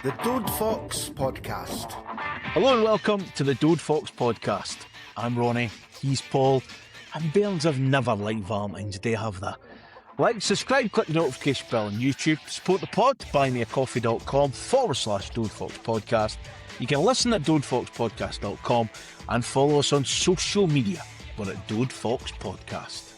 The Dode Fox Podcast. Hello and welcome to the Dode Fox Podcast. I'm Ronnie, he's Paul, and Bairns have never liked Valentines Day, have they? Like, subscribe, click the notification bell on YouTube, support the pod, buymeacoffee.com/Dode Fox Podcast. You can listen at dodefoxpodcast.com and follow us on social media. We're at Dode Fox Podcast.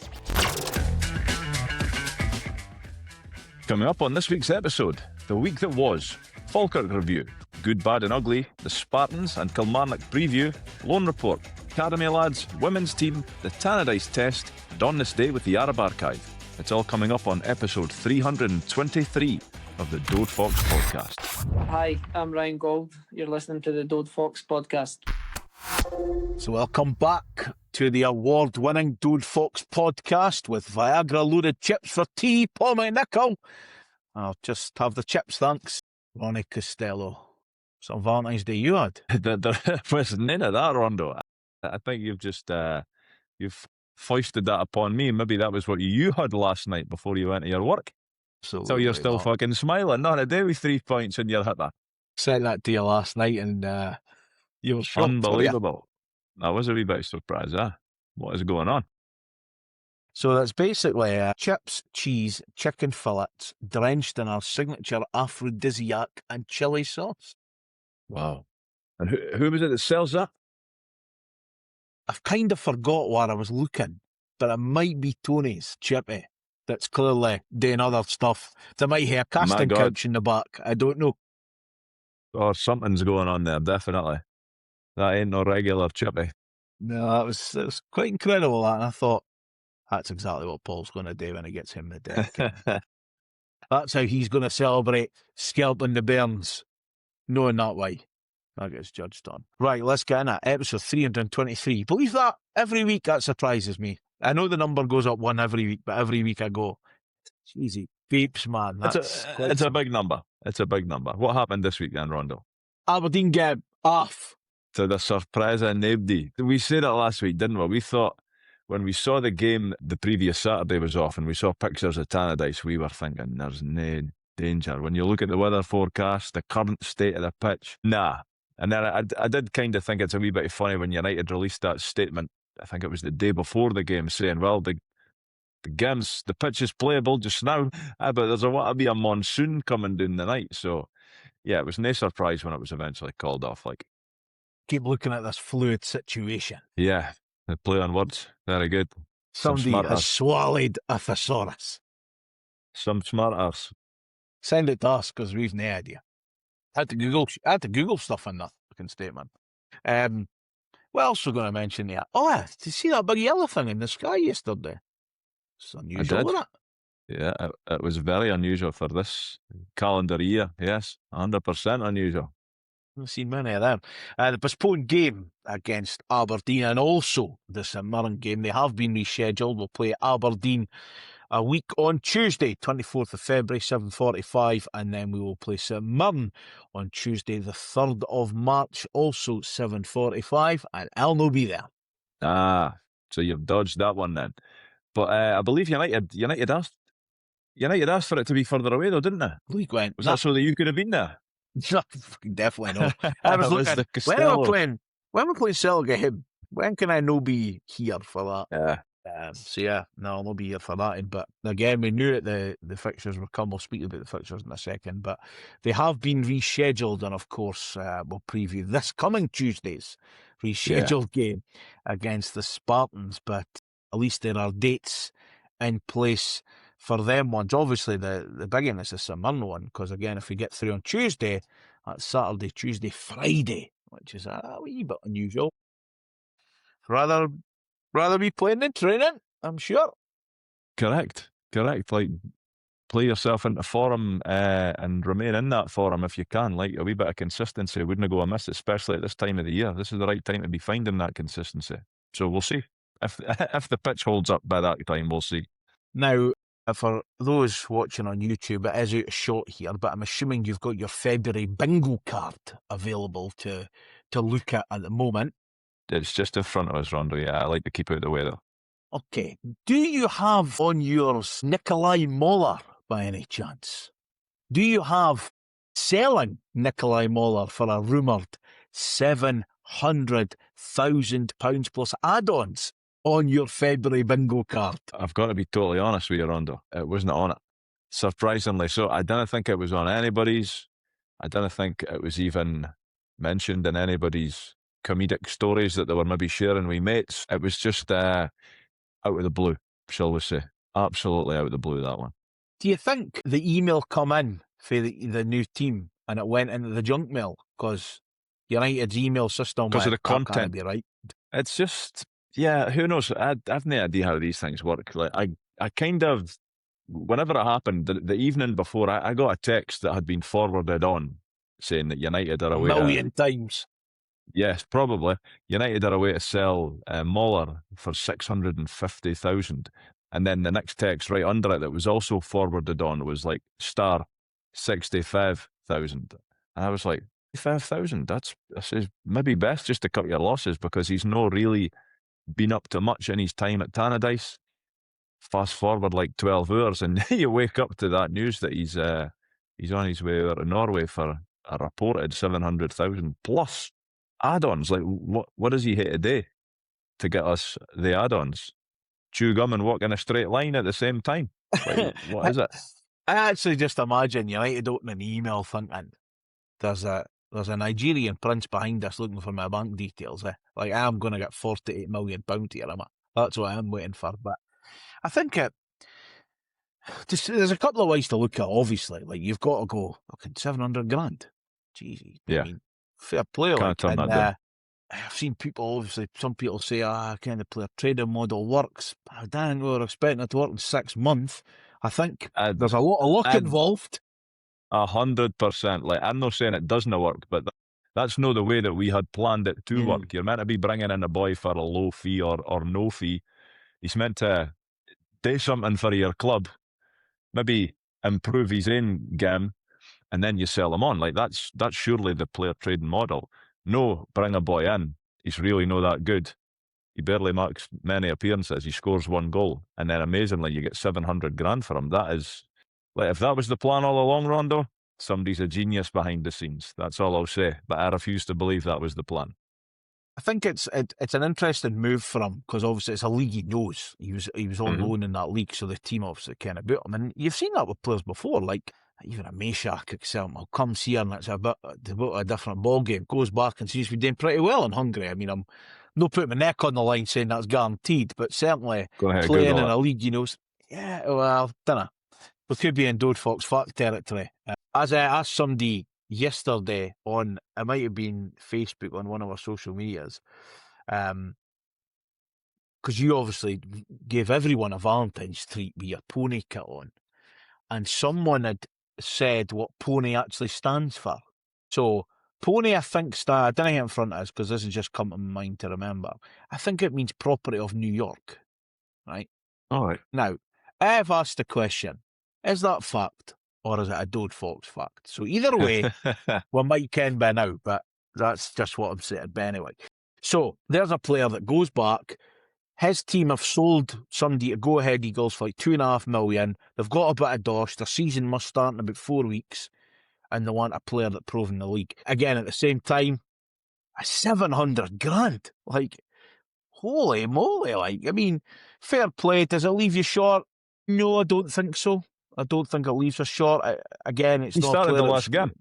Coming up on this week's episode, the week that was, Falkirk review, Good, Bad and Ugly, the Spartans and Kilmarnock preview, Loan report, Academy lads, women's team, the Tannadice Test, and on this day with the Arab Archive. It's all coming up on episode 323 of the Dode Fox Podcast. Hi, I'm Ryan Gold. You're listening to the Dode Fox Podcast. So welcome back to the award-winning Dode Fox Podcast with Viagra-loaded chips for tea, Paul McNichol. I'll just have the chips, thanks. Ronnie Costello. Some Valentine's Day you had? There was none of that, Rondo. I think you've just you've foisted that upon me. Maybe that was what you had last night before you went to your work. So you're still fucking smiling. Not a day with 3 points in your hitter. Said that to you last night and you were shocked. Unbelievable. I was a wee bit surprised. What is going on? So that's basically chips, cheese, chicken fillets, drenched in our signature aphrodisiac and chili sauce. Wow. And who was it that sells that? I've kind of forgot where I was looking, but it might be Tony's Chippy that's clearly doing other stuff. They might have a casting couch in the back. I don't know. Or something's going on there, definitely. That ain't no regular Chippy. No, it was quite incredible, that, and I thought, that's exactly what Paul's going to do when he gets him the deck. That's how he's going to celebrate scalping the Bairns, knowing that way. That gets judged on. Right, let's get in it. Episode 323. Believe that? Every week that surprises me. I know the number goes up one every week, but every week I go, easy. Beeps, man. It's a big number. It's a big number. What happened this week then, Rondo? Aberdeen get off. To the surprise of nobody. We said it last week, didn't we? We thought, when we saw the game the previous Saturday was off and we saw pictures of Tannadice, we were thinking there's no danger. When you look at the weather forecast, the current state of the pitch, nah. And then I did kind of think it's a wee bit funny when United released that statement, I think it was the day before the game, saying, well, the pitch is playable just now, but there's to be a monsoon coming down the night. So, yeah, it was no surprise when it was eventually called off. Keep looking at this fluid situation. Yeah. The play on words, very good. Somebody has swallowed a thesaurus. Some smart arse. Send it to us because we've no idea. I had to Google stuff in that fucking statement. What else we're going to mention here? Oh, yeah, did you see that big yellow thing in the sky yesterday? It's unusual, isn't it? Yeah, it was very unusual for this calendar year. Yes, 100% unusual. I've seen many of them. The postponed game against Aberdeen and also the St Mirren game, they have been rescheduled. We'll play Aberdeen a week on Tuesday, 24th of February, 7:45, and then we will play St Mirren on Tuesday, the 3rd of March, also 7:45, and I'll no be there. So you've dodged that one then. But I believe United asked for it to be further away though, didn't they? League went. Was that so that you could have been there? Definitely not. I was looking when we're playing Celtic game, when can I no be here for that? Yeah. I'll not be here for that. But again, we knew that the fixtures would come. We'll speak about the fixtures in a second. But they have been rescheduled, and of course, we'll preview this coming Tuesday's rescheduled game against the Spartans. But at least there are dates in place for them ones. Obviously, the big one is the St Mirren one, because again, if we get through on Tuesday, that's Saturday, Tuesday, Friday, which is a wee bit unusual. Rather be playing in training, I'm sure. Correct. Like, play yourself into form and remain in that form if you can. Like, a wee bit of consistency wouldn't go amiss, especially at this time of the year. This is the right time to be finding that consistency. So we'll see. If the pitch holds up by that time, we'll see. Now, for those watching on YouTube, it is out of shot here, but I'm assuming you've got your February bingo card available to look at the moment. It's just in front of us, Rondo. Yeah, I like to keep out the weather. Okay. Do you have on yours Nikolai Moller by any chance? Do you have selling Nikolai Moller for a rumoured £700,000 plus add-ons on your February bingo card. I've got to be totally honest with you, Rondo. It wasn't on it. Surprisingly so. I didn't think it was on anybody's. I didn't think it was even mentioned in anybody's comedic stories that they were maybe sharing with mates. It was just out of the blue, shall we say. Absolutely out of the blue, that one. Do you think the email come in for the new team and it went into the junk mail? Because United's email system, because of the that can't content, be right. It's just, yeah, who knows? I've no idea how these things work. Like I kind of, whenever it happened, the evening before, I got a text that had been forwarded on saying that United are away. A million times. Yes, probably. United are away to sell Moller for 650,000. And then the next text right under it that was also forwarded on was like star 65,000. And I was like, 5,000? That's maybe best just to cut your losses, because he's not really been up to much in his time at Tannadice. Fast forward like 12 hours and you wake up to that news that he's on his way out of Norway for a reported 700,000 plus add-ons. Like, what does he hit today to get us the add-ons? Chew gum and walk in a straight line at the same time. Like, what is it? I actually just imagine United opening an email thinking there's a Nigerian prince behind us looking for my bank details. Like, I'm going to get £48 million here. That's what I'm waiting for. But I think there's a couple of ways to look at it, obviously. Like, you've got to go, okay, 700 grand. Jeez. Yeah. I mean, fair play. Can't turn that down. I've seen people, obviously, some people say, kind of player trading model works. I don't know, we're expecting it to work in 6 months. I think there's a lot of luck involved. 100%. Like, I'm not saying it doesn't work, but that's not the way that we had planned it to work. You're meant to be bringing in a boy for a low fee or no fee. He's meant to do something for your club, maybe improve his own game, and then you sell him on. Like, that's surely the player trading model. No, bring a boy in. He's really not that good. He barely makes many appearances. He scores 1 goal, and then amazingly you get 700 grand for him. That is, like, if that was the plan all along, Rondo, somebody's a genius behind the scenes. That's all I'll say. But I refuse to believe that was the plan. I think it's an interesting move for him, because obviously it's a league he knows. He was on loan in that league, so the team obviously kind of boot him. And you've seen that with players before, like even a Meshach example comes here and it's a bit a different ball game. Goes back and sees we're doing pretty well in Hungary. I mean, I'm not putting my neck on the line saying that's guaranteed, but certainly playing in a league, yeah, well, I don't know. We could be in Dode Fox fact territory. As I asked somebody yesterday on, it might have been Facebook on one of our social medias, because you obviously gave everyone a Valentines treat with your pony kit on, and someone had said what pony actually stands for. So pony, I think, I didn't get in front of us because this has just come to mind to remember. I think it means property of New York, right? All right. Now, I've asked the question, is that fact or is it a Dode Fox fact? So either way, we might ken by now, but that's just what I'm saying. But anyway, so there's a player that goes back. His team have sold somebody to Go Ahead Eagles for like $2.5 million. They've got a bit of dosh. Their season must start in about 4 weeks, and they want a player that proves in the league. Again, at the same time, a 700 grand. Like, holy moly! Like, I mean, fair play. Does it leave you short? No, I don't think so. I don't think it leaves us short. Again, it's he not started a player the last game.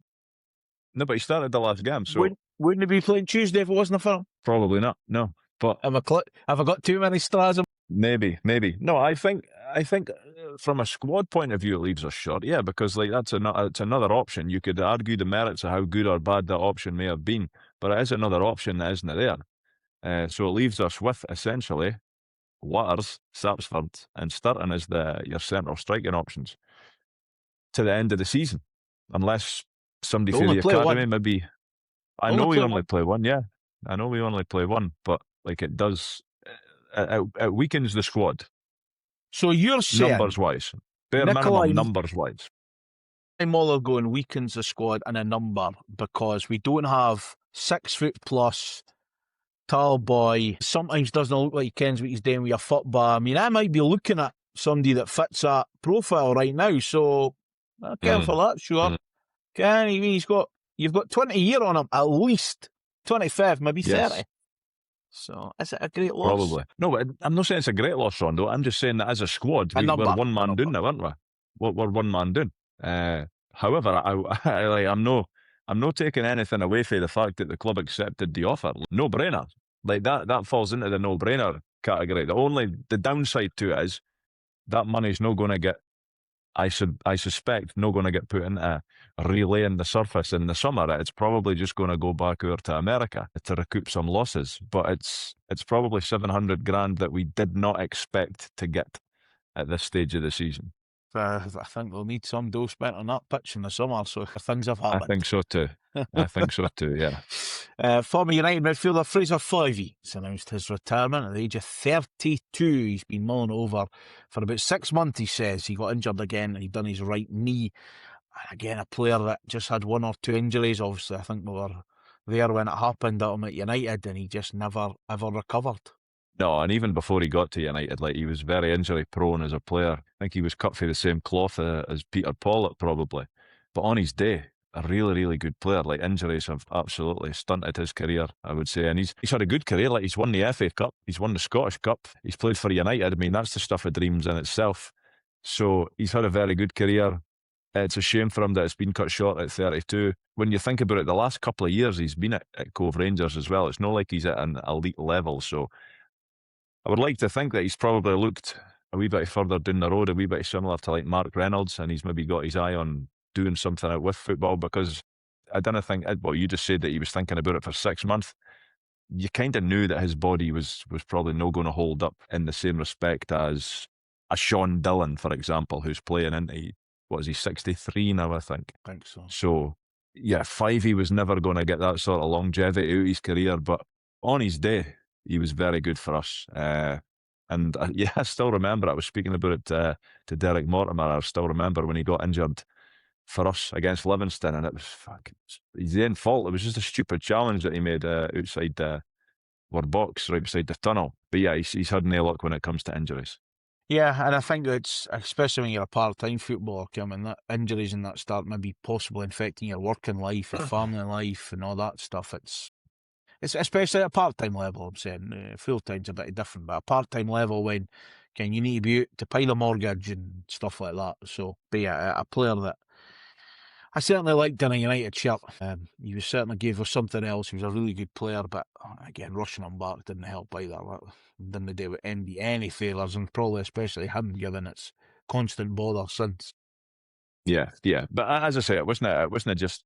No, but he started the last game. So wouldn't he be playing Tuesday if it wasn't for him? Probably not. No. But have I got too many straws? Maybe. No, I think from a squad point of view, it leaves us short. Yeah, because like it's another option. You could argue the merits of how good or bad that option may have been, but it is another option that isn't there. So it leaves us with essentially Waters, Sapsford, and Sturton as your central striking options to the end of the season, unless somebody through the academy maybe. I know we only play one. Yeah, I know we only play one, but. Like, it does, it weakens the squad. So you're saying numbers-wise, bare minimum numbers-wise. Moller going weakens the squad in a number because we don't have 6 foot plus tall boy. Sometimes doesn't look like he kens what he's doing with a football. I mean, I might be looking at somebody that fits that profile right now. So, care for that, sure. You've got 20 year on him, at least 25, maybe 30. Yes. So is it a great loss? Probably. No, but I'm not saying it's a great loss, Rondo. I'm just saying that as a squad, we're one man down now, aren't we? We're one man down. However, I'm not taking anything away from the fact that the club accepted the offer. No brainer. Like that falls into the no brainer category. The downside to it is that money's not going to get. I suspect not going to get put into relaying the surface in the summer. It's probably just going to go back over to America to recoup some losses. But it's probably 700 grand that we did not expect to get at this stage of the season. I think they'll need some dough spent on that pitch in the summer, so things have happened. I think so too. Yeah. Former United midfielder Fraser Flavey has announced his retirement at the age of 32. He's been mulling over for about 6 months, he says. He got injured again and he'd done his right knee. And again, a player that just had 1 or 2 injuries. Obviously, I think we were there when it happened at him at United, and he just never, ever recovered. No, and even before he got to United, like, he was very injury prone as a player. I think he was cut for the same cloth as Peter Pollock, probably. But on his day, a really, really good player. Like, injuries have absolutely stunted his career, I would say. And he's had a good career. Like, he's won the FA Cup, he's won the Scottish Cup, he's played for United. I mean, that's the stuff of dreams in itself. So he's had a very good career. It's a shame for him that it's been cut short at 32. When you think about it, the last couple of years he's been at Cove Rangers as well. It's not like he's at an elite level. So I would like to think that he's probably looked a wee bit further down the road, a wee bit similar to like Mark Reynolds, and he's maybe got his eye on doing something out with football, because I don't think, well, you just said that he was thinking about it for 6 months. You kind of knew that his body was probably not going to hold up in the same respect as a Sean Dillon, for example, who's playing into, what is he, 63 now, I think. I think so. So, yeah, Fivey was never going to get that sort of longevity out his career, but on his day, he was very good for us. And I still remember, I was speaking about it to Derek Mortimer, I still remember when he got injured for us against Livingston, and it was his own fault. It was just a stupid challenge that he made outside our box, right beside the tunnel. But yeah, he's had no luck when it comes to injuries. Yeah, and I think it's, especially when you're a part-time footballer, Kim, that injuries and that start maybe possibly infecting your working life, your family life and all that stuff. It's especially at a part-time level, I'm saying. Full-time's a bit different, but at a part-time level when you need to be out to pay the mortgage and stuff like that. So, but yeah, a player that I certainly liked in a United shirt. He was certainly gave us something else. He was a really good player, but again, rushing him back didn't help either. Didn't do with any failures, and probably especially him, given its constant bother since. Yeah. But as I say, it wasn't just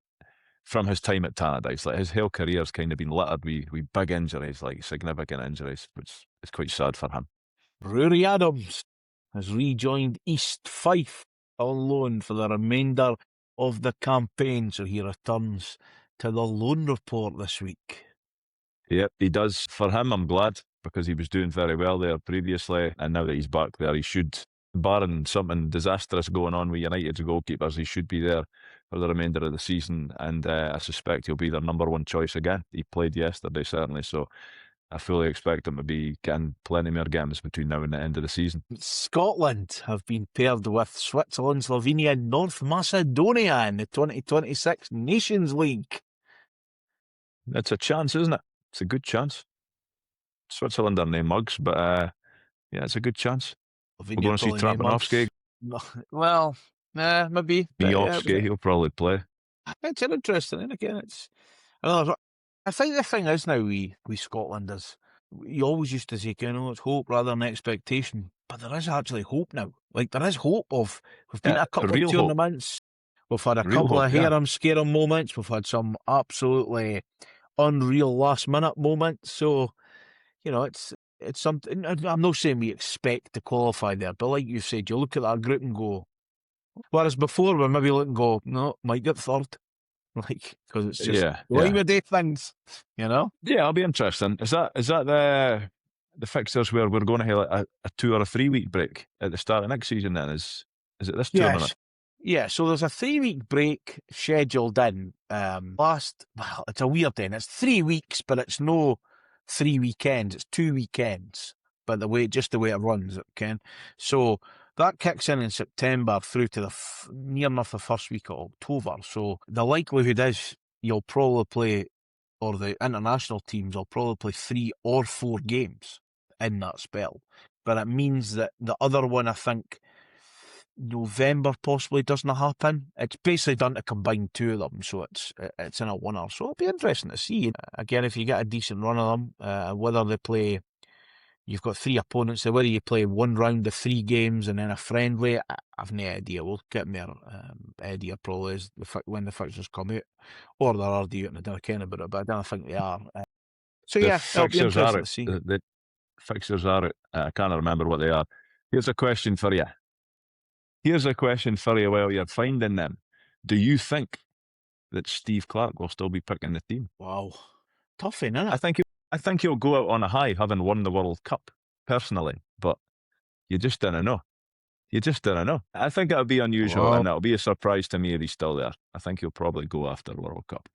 from his time at Tannadice. Like, his whole career's kind of been littered with big injuries, like significant injuries, which is quite sad for him. Rory Adams has rejoined East Fife on loan for the remainder of the campaign, so he returns to the loan report this week. Yep, he does. For him, I'm glad, because he was doing very well there previously, and now that he's back there, he should, barring something disastrous going on with United's goalkeepers, he should be there for the remainder of the season, and I suspect he'll be their number one choice again. He played yesterday, certainly, so I fully expect him to be getting plenty more games between now and the end of the season. Scotland have been paired with Switzerland, Slovenia and North Macedonia in the 2026 Nations League. It's a chance, isn't it? It's a good chance. Switzerland are no mugs, but yeah, it's a good chance. We're going to see Trapanovsky. Well, maybe. Biovsky, he'll probably play. It's interesting, and again, I think the thing is now with Scotland is, you always used to say, it's hope rather than expectation, but there is actually hope now. Like, there is hope of, we've been at a couple of tournaments, we've had a couple of harem-scarum moments, we've had some absolutely unreal last-minute moments, so, it's something. I'm not saying we expect to qualify there, but like you said, you look at that group and go, whereas before we maybe look and go, no, might get third. Like, because it's just the way we do things, Yeah, it'll be interesting. Is that the fixtures where we're going to have a 2 or a 3 week break at the start of next season? Then is it this tournament? Yeah. So there's a 3-week break scheduled in. It's a weird thing. It's 3 weeks, but it's no 3 weekends. It's 2 weekends. But just the way it runs, Ken. So that kicks in September through to the near enough the first week of October. So the likelihood is you'll probably play, or the international teams will probably play 3 or 4 games in that spell. But it means that the other one, I think, November possibly doesn't happen. It's basically done to combine 2 of them, so it's in a winner. So it'll be interesting to see. Again, if you get a decent run of them, whether they play, you've got 3 opponents, so whether you play 1 round of 3 games and then a friendly, I've no idea. We'll get there. Idea probably is when the fixtures come out, or they're already out and I don't care about it, but I don't think they are. So yeah, it'll be interesting to see. The fixtures are out. I can't remember what they are. Here's a question for you. While you're finding them. Do you think that Steve Clarke will still be picking the team? Wow. Tough, isn't it? I think he'll go out on a high, having won the World Cup, personally. But you just don't know. I think it'll be unusual, and it'll be a surprise to me if he's still there. I think he'll probably go after the World Cup.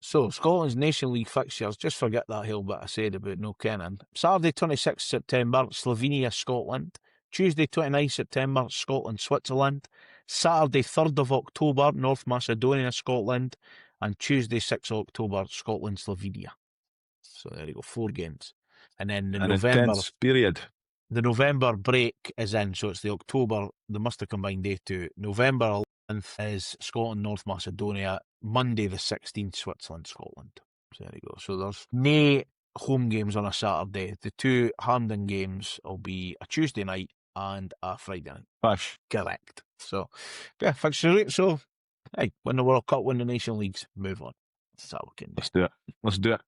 So, Scotland's Nation League fixtures, just forget that whole bit I said about no Kennan. Saturday, 26th September, Slovenia, Scotland. Tuesday, 29th September, Scotland, Switzerland. Saturday, 3rd of October, North Macedonia, Scotland. And Tuesday, 6th of October, Scotland, Slovenia. So there you go, 4 games. And then the November intense period. The November break is in, so it's the October, they must have combined day 2. November 11th is Scotland, North Macedonia. Monday the 16th, Switzerland, Scotland. So there you go. So there's no home games on a Saturday. The 2 Hampden games will be a Tuesday night and a Friday night. Bash. Correct. So, yeah, fixture rate. So, hey, win the World Cup, win the Nation Leagues, move on. That's how we can do. Let's do it.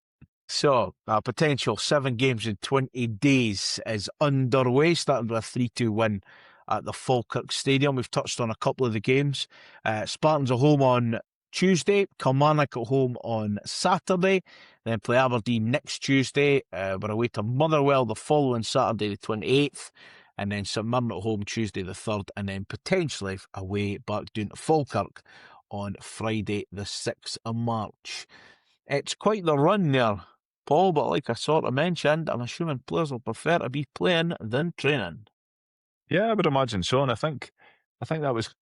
So, a potential 7 games in 20 days is underway, starting with a 3-2 win at the Falkirk Stadium. We've touched on a couple of the games. Spartans are home on Tuesday, Kilmarnock at home on Saturday, then play Aberdeen next Tuesday. We're away to Motherwell the following Saturday, the 28th, and then St Mirren at home Tuesday the 3rd, and then potentially away back down to Falkirk on Friday the 6th of March. It's quite the run there, Paul, but like I sort of mentioned, I'm assuming players will prefer to be playing than training. Yeah, I would imagine so, and I think that was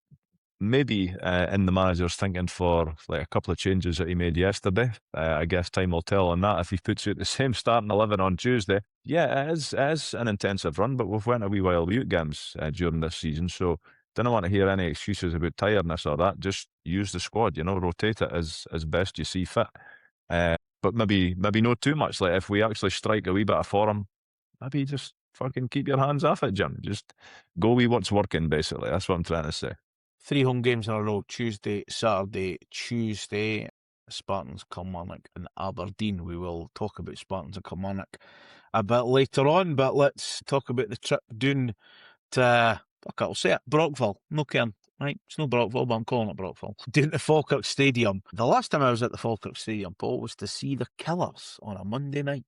maybe in the manager's thinking for like a couple of changes that he made yesterday. I guess time will tell on that if he puts out the same starting 11 on Tuesday. Yeah, it is an intensive run, but we've went a wee while without games during this season, so don't want to hear any excuses about tiredness or that. Just use the squad, rotate it as best you see fit. But maybe not too much. Like if we actually strike a wee bit of form, maybe just fucking keep your hands off it, Jim. Just go with what's working, basically. That's what I'm trying to say. 3 home games in a row, Tuesday, Saturday, Tuesday. Spartans, Kilmarnock and Aberdeen. We will talk about Spartans and Kilmarnock a bit later on, but let's talk about the trip down to, I'll say it, Brockville. No cairn, right? It's no Brockville, but I'm calling it Brockville. Down to Falkirk Stadium. The last time I was at the Falkirk Stadium, Paul, was to see the Killers on a Monday night.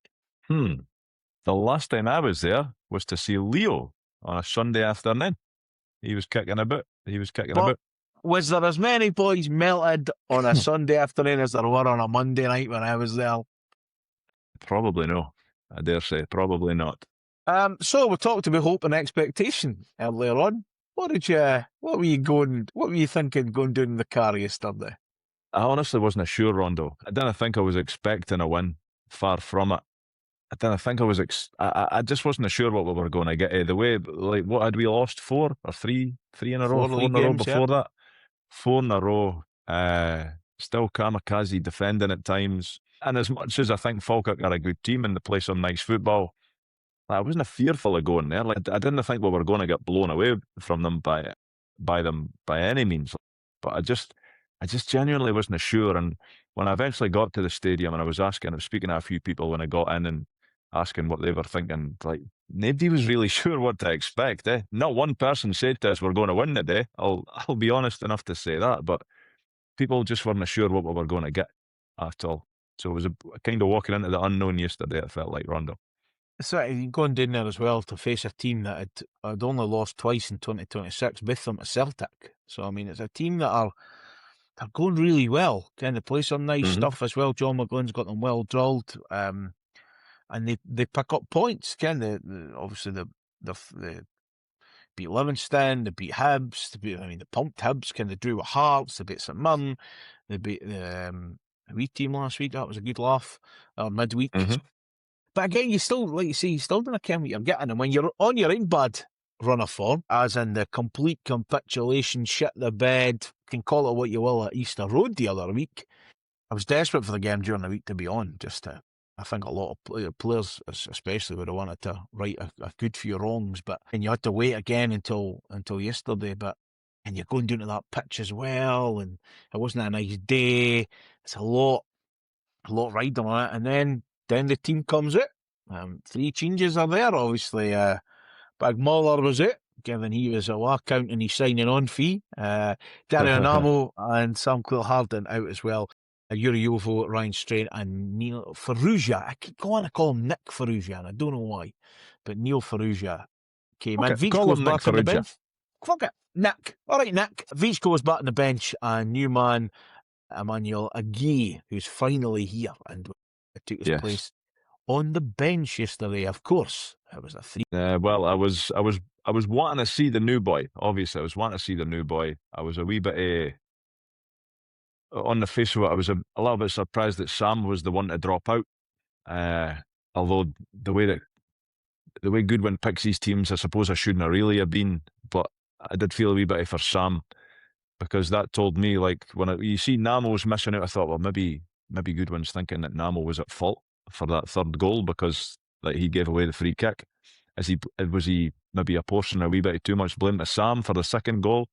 The last time I was there was to see Leo on a Sunday afternoon. He was kicking about. Was there as many boys melted on a Sunday afternoon as there were on a Monday night when I was there? Probably no. I dare say, probably not. So we talked about hope and expectation earlier on. What were you thinking going down in the car yesterday? I honestly wasn't sure, Rondo. I didn't think I was expecting a win. Far from it. I didn't think I was. I just wasn't sure what we were going to get. The way, like, what had we lost? 4 or 3 in a row? 4 in a row before that. 4 in a row. Still kamikaze defending at times. And as much as I think Falkirk are a good team and they play some nice football, I wasn't fearful of going there. Like, I didn't think we were going to get blown away from them by any means. But I just genuinely wasn't sure. And when I eventually got to the stadium and I was speaking to a few people when I got in and asking what they were thinking, like, nobody was really sure what to expect. Not one person said to us, we're going to win today. I'll be honest enough to say that, but people just weren't sure what we were going to get at all. So it was a kind of walking into the unknown yesterday, it felt like, Rondo. So going down there as well to face a team that had only lost twice in 2026, with them at Celtic. So, I mean, it's a team that they're going really well. Kind of play some nice stuff as well. John McGlynn's got them well drilled. And they pick up points. Obviously the beat Livingston, they beat Hibs, they pumped Hibs, kind of drew with Hearts, they beat St Mirren, they beat the wee team last week. That was a good laugh. Midweek. But again, you still, like you say, you still don't care what you're getting. And when you're on your own bad run of form, as in the complete capitulation, shit the bed, can call it what you will, at Easter Road the other week, I was desperate for the game during the week to be on. I think a lot of players, especially, would have wanted to right a good few wrongs. But and you had to wait again until yesterday. And you're going down to that pitch as well, and it wasn't a nice day. It's a lot riding on it, and then the team comes out. 3 changes are there, obviously. Big Muller was out, given he was counting his signing on fee. Dario Namo and Sam Clear-Hardin out as well. Yuri Yovo, Ryan Strain, and Neil Ferrugia. I keep going to call him Nick Ferrugia, and I don't know why. But Neil Ferrugia came in. Vichko was back on the bench. Fuck it, Nick. All right, Nick. Vichko was back on the bench, and new man Emmanuel Agui, who's finally here and took his place on the bench yesterday. Of course, it was a 3. Well, I was wanting to see the new boy. Obviously, I was wanting to see the new boy. I was a wee bit on the face of it. I was a little bit surprised that Sam was the one to drop out. Although the way Goodwin picks these teams, I suppose I shouldn't have really have been, but I did feel a wee bit for Sam, because that told me, like, when you see Namo's missing out, I thought, well, maybe Goodwin's thinking that Namo was at fault for that third goal because he gave away the free kick. Was he maybe apportioning a wee bit too much blame to Sam for the second goal?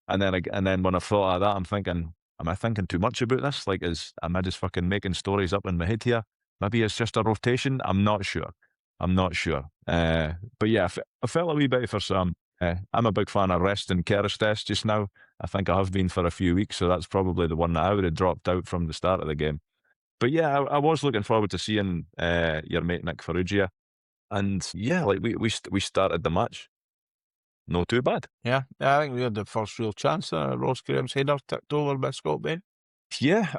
And then when I thought of that, I'm thinking, am I thinking too much about this? Like, am I just fucking making stories up in my head here? Maybe it's just a rotation. I'm not sure. But yeah, I felt a wee bit for Sam. I'm a big fan of resting Test just now. I think I have been for a few weeks, so that's probably the one that I would have dropped out from the start of the game. But yeah, I was looking forward to seeing your mate Nick Ferrugia. And yeah, like we started the match. No too bad. Yeah, I think we had the first real chance. Ross Graham's header tipped over by Scott Bain. Yeah,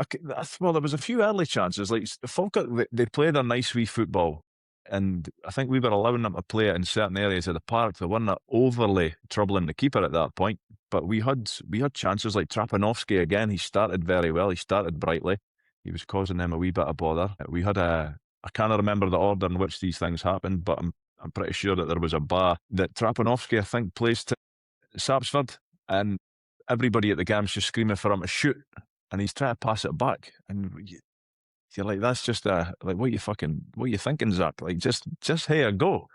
well, there was a few early chances. Like Falkirk, they played a nice wee football, and I think we were allowing them to play it in certain areas of the park. They weren't overly troubling the keeper at that point, but we had chances. Like Trapanovsky again, he started very well. He started brightly. He was causing them a wee bit of bother. We had I can't remember the order in which these things happened, but I'm pretty sure that there was a bar that Trapanovsky, I think, placed to Sapsford, and everybody at the game's just screaming for him to shoot, and he's trying to pass it back, and you're like, that's just like, what are you thinking, Zach? Like, just here, go.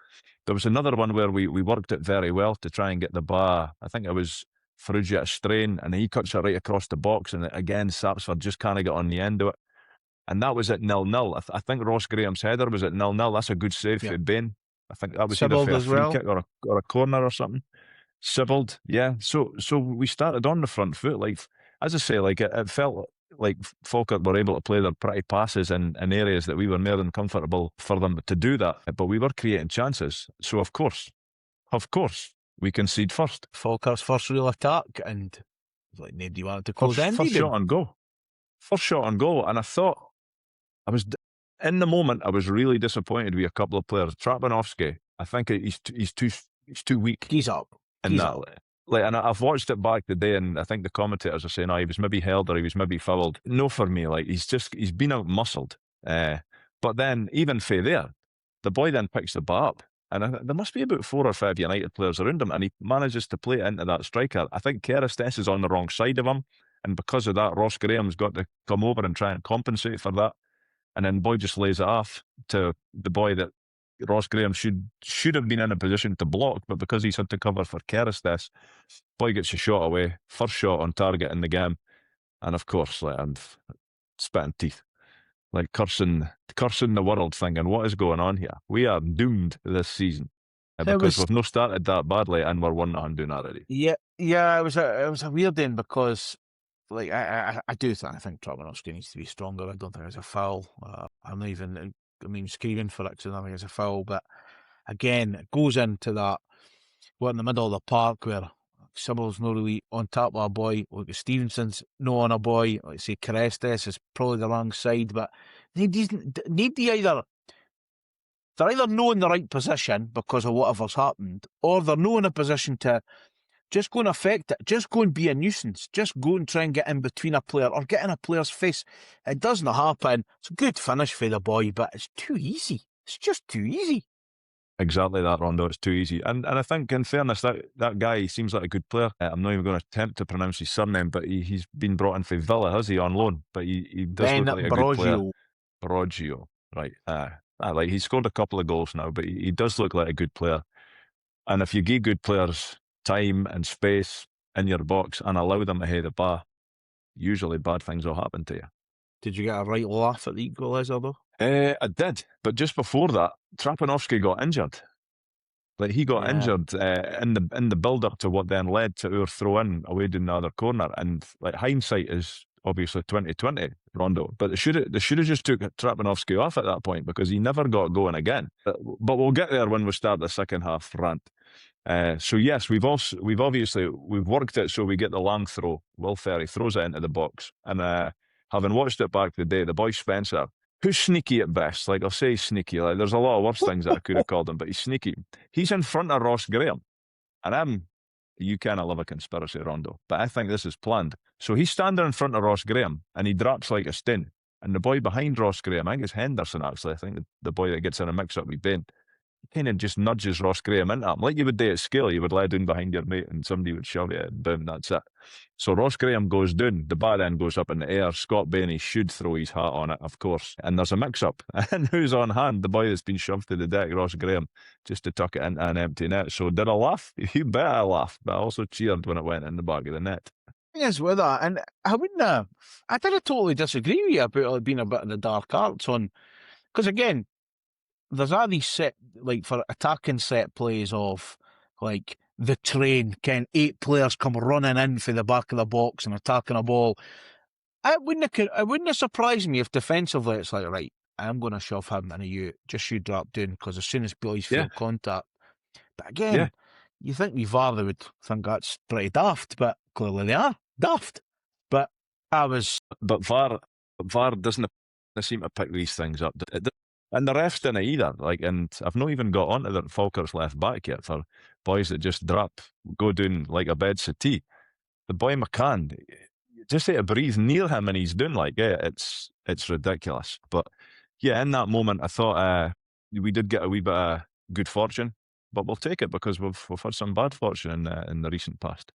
There was another one where we worked it very well to try and get the bar. I think it was Ferrugia a strain, and he cuts it right across the box, and again, Sapsford just can't get on the end of it. And that was at 0-0. I think Ross Graham's header was at 0-0. That's a good save for Bain. I think that was Sibbald either as for a free well. kick or a corner or something. Sibbald, yeah. So we started on the front foot. Like, as I say, like it felt like Falkirk were able to play their pretty passes in areas that we were more than comfortable for them to do that. But we were creating chances. So of course, we concede first. Falkirk's first real attack, and like nobody wanted to close in. First shot on goal. And I thought, in the moment, I was really disappointed with a couple of players. Trapanovsky, I think he's too weak. He's up. And I've watched it back today, and I think the commentators are saying, he was maybe held or he was maybe fouled. No, for me, like he's been out muscled. But then even for there, the boy then picks the ball up, and there must be about 4 or 5 United players around him, and he manages to play it into that striker. I think Test is on the wrong side of him, and because of that, Ross Graham's got to come over and try and compensate for that. And then boy just lays it off to the boy that Ross Graham should have been in a position to block, but because he's had to cover for Kerastess, boy gets a shot away, first shot on target in the game, and of course, like, I'm spitting teeth, like cursing the world, thinking, what is going on here? We are doomed this season because we've not started that badly, and we're 1-0 down already. Yeah, it was a weird end because. Like I think Trapanovsky needs to be stronger. I don't think it's a foul. I'm not even. Screaming for it because I don't think it's a foul. But again, it goes into that. We're in the middle of the park where Sibbald's not really on top of a boy. Like Stevenson's no on a boy. Like say Crestes is probably the wrong side, but nobody either they're either not in the right position because of whatever's happened, or they're not in a position to just go and affect it. Just go and be a nuisance. Just go and try and get in between a player or get in a player's face. It doesn't happen. It's a good finish for the boy, but it's too easy. It's just too easy. Exactly that, Rondo. It's too easy. And I think, in fairness, that guy, he seems like a good player. I'm not even going to attempt to pronounce his surname, but he's been brought in for Villa, has he, on loan? But he does look like a good player. Baroggio, right. Like, he scored a couple of goals now, but he does look like a good player. And if you give good players time and space in your box and allow them to hit the bar, usually bad things will happen to you. Did you get a right laugh at the equaliser, though? I did, but just before that, Trapanovsky got injured. Like, he got injured in the build-up to what then led to our throw-in away down the other corner. And like, hindsight is obviously 2020, Rondo. But they should have just took Trapanovsky off at that point, because he never got going again. But we'll get there when we start the second half rant. So yes, we've obviously worked it so we get the long throw. Will Ferry throws it into the box, and having watched it back today, the boy Spencer, who's sneaky at best. Like, I'll say he's sneaky. Like, there's a lot of worse things that I could have called him, but he's sneaky. He's in front of Ross Graham, and you cannot love a conspiracy, Rondo, but I think this is planned. So he's standing in front of Ross Graham, and he drops like a stone. And the boy behind Ross Graham, I think it's Henderson actually, I think the boy that gets in a mix-up with Bain, kind of just nudges Ross Graham into him. Like you would do at scale, you would lie down behind your mate and somebody would shove you and boom, that's it. So Ross Graham goes down, the bar then goes up in the air. Scott Bainey should throw his hat on it, of course, and there's a mix-up. And who's on hand? The boy that's been shoved to the deck, Ross Graham, just to tuck it into an empty net. So did I laugh? You bet I laughed, but I also cheered when it went in the back of the net. Yes, with that, and I didn't totally disagree with you about it being a bit of the dark arts on, because again, there's all these set, like, for attacking set plays of, like, the train, 8 players come running in for the back of the box and attacking a ball. It wouldn't have surprised me if defensively it's like, right, I'm going to shove him and you drop down, because as soon as boys feel contact. But again, you think we VAR, they would think that's pretty daft, but clearly they are daft. But VAR doesn't seem to pick these things up. And the refs didn't either. Like, and I've not even got onto the Falkirk's left back yet for boys that just go down like a bed settee. The boy McCann, just had to breathe near him and he's doing like, it's ridiculous. But yeah, in that moment, I thought we did get a wee bit of good fortune, but we'll take it because we've had some bad fortune in the recent past.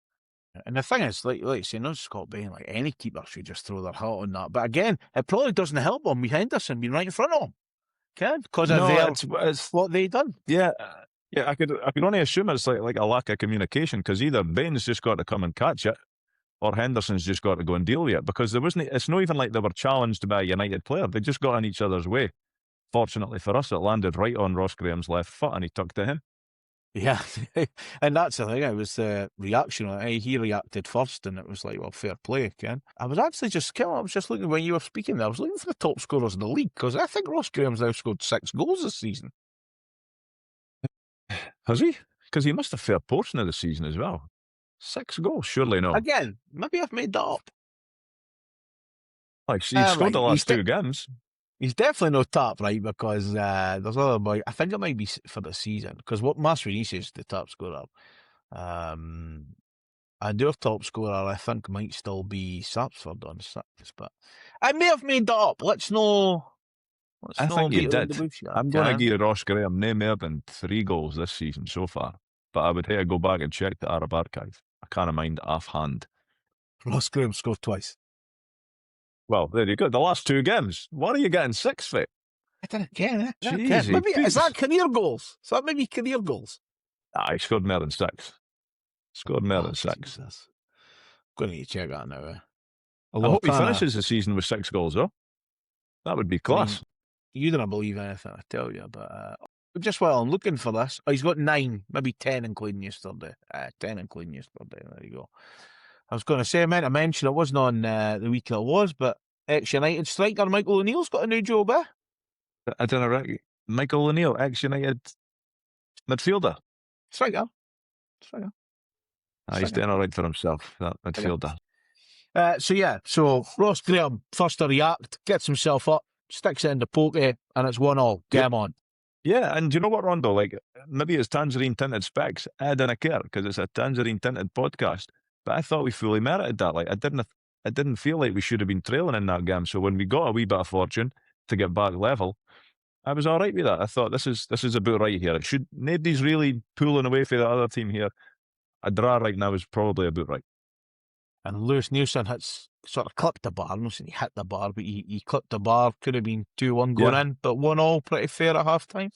And the thing is, like you say, not Scott Bain, like any keeper should just throw their hat on that. But again, it probably doesn't help them with Henderson being right in front of him. Because it's what they done. Yeah, I could only assume it's like a lack of communication, because either Bain's just got to come and catch it, or Henderson's just got to go and deal with it, because it's not even like they were challenged by a United player. They just got in each other's way. Fortunately for us, it landed right on Ross Graham's left foot and he tucked it in. Yeah, and that's the thing. It was the reaction. He reacted first, and it was like, well, fair play, Ken. I was just looking when you were speaking there. I was looking for the top scorers in the league, because I think Ross Graham's now scored 6 goals this season. Has he? Because he missed a fair portion of the season as well. 6 goals, surely not. Again, maybe I've made that up. Like, he scored the last 2 games. He's definitely no top, right? Because there's other boy. I think it might be for the season, because what Mastroianni is the top scorer. And their top scorer, I think, might still be Sapsford on 6, but I may have made that up. I think you did. I'm going to give Ross Graham no more than 3 goals this season so far, but I would have to go back and check the Arab archive. I can't mind offhand. Ross Graham scored twice. Well, there you go. The last 2 games. What are you getting 6 for? I didn't get it. Maybe is that career goals? Is that maybe career goals? He scored more than 6. Scored more than 6. Jesus. I'm going to check that now. I hope he finishes the season with 6 goals, though. That would be class. I mean, you don't believe anything I tell you, but just while I'm looking for this, he's got 9, maybe 10 including yesterday. 10 including yesterday. There you go. I was going to say, I meant to mention it wasn't on the week it was, but ex-United striker Michael O'Neill's got a new job, eh? I don't know, Michael O'Neill, ex-United midfielder. Striker. He's doing all right for himself, that midfielder. So Ross Graham, first to react, gets himself up, sticks it in the pokey, and it's 1-1. Game on. Yeah, and do you know what, Rondo? Like, maybe it's tangerine tinted specs. I didn't care because it's a tangerine tinted podcast. But I thought we fully merited that. Like, I didn't feel like we should have been trailing in that game. So when we got a wee bit of fortune to get back level, I was all right with that. I thought this is about right here. It should nobody's really pulling away for the other team here. A draw right now is probably about right. And Lewis Nielsen hits sort of clipped the bar. I'm not saying he hit the bar, but he clipped the bar. Could have been 2-1 going in, but 1-1 pretty fair at half time.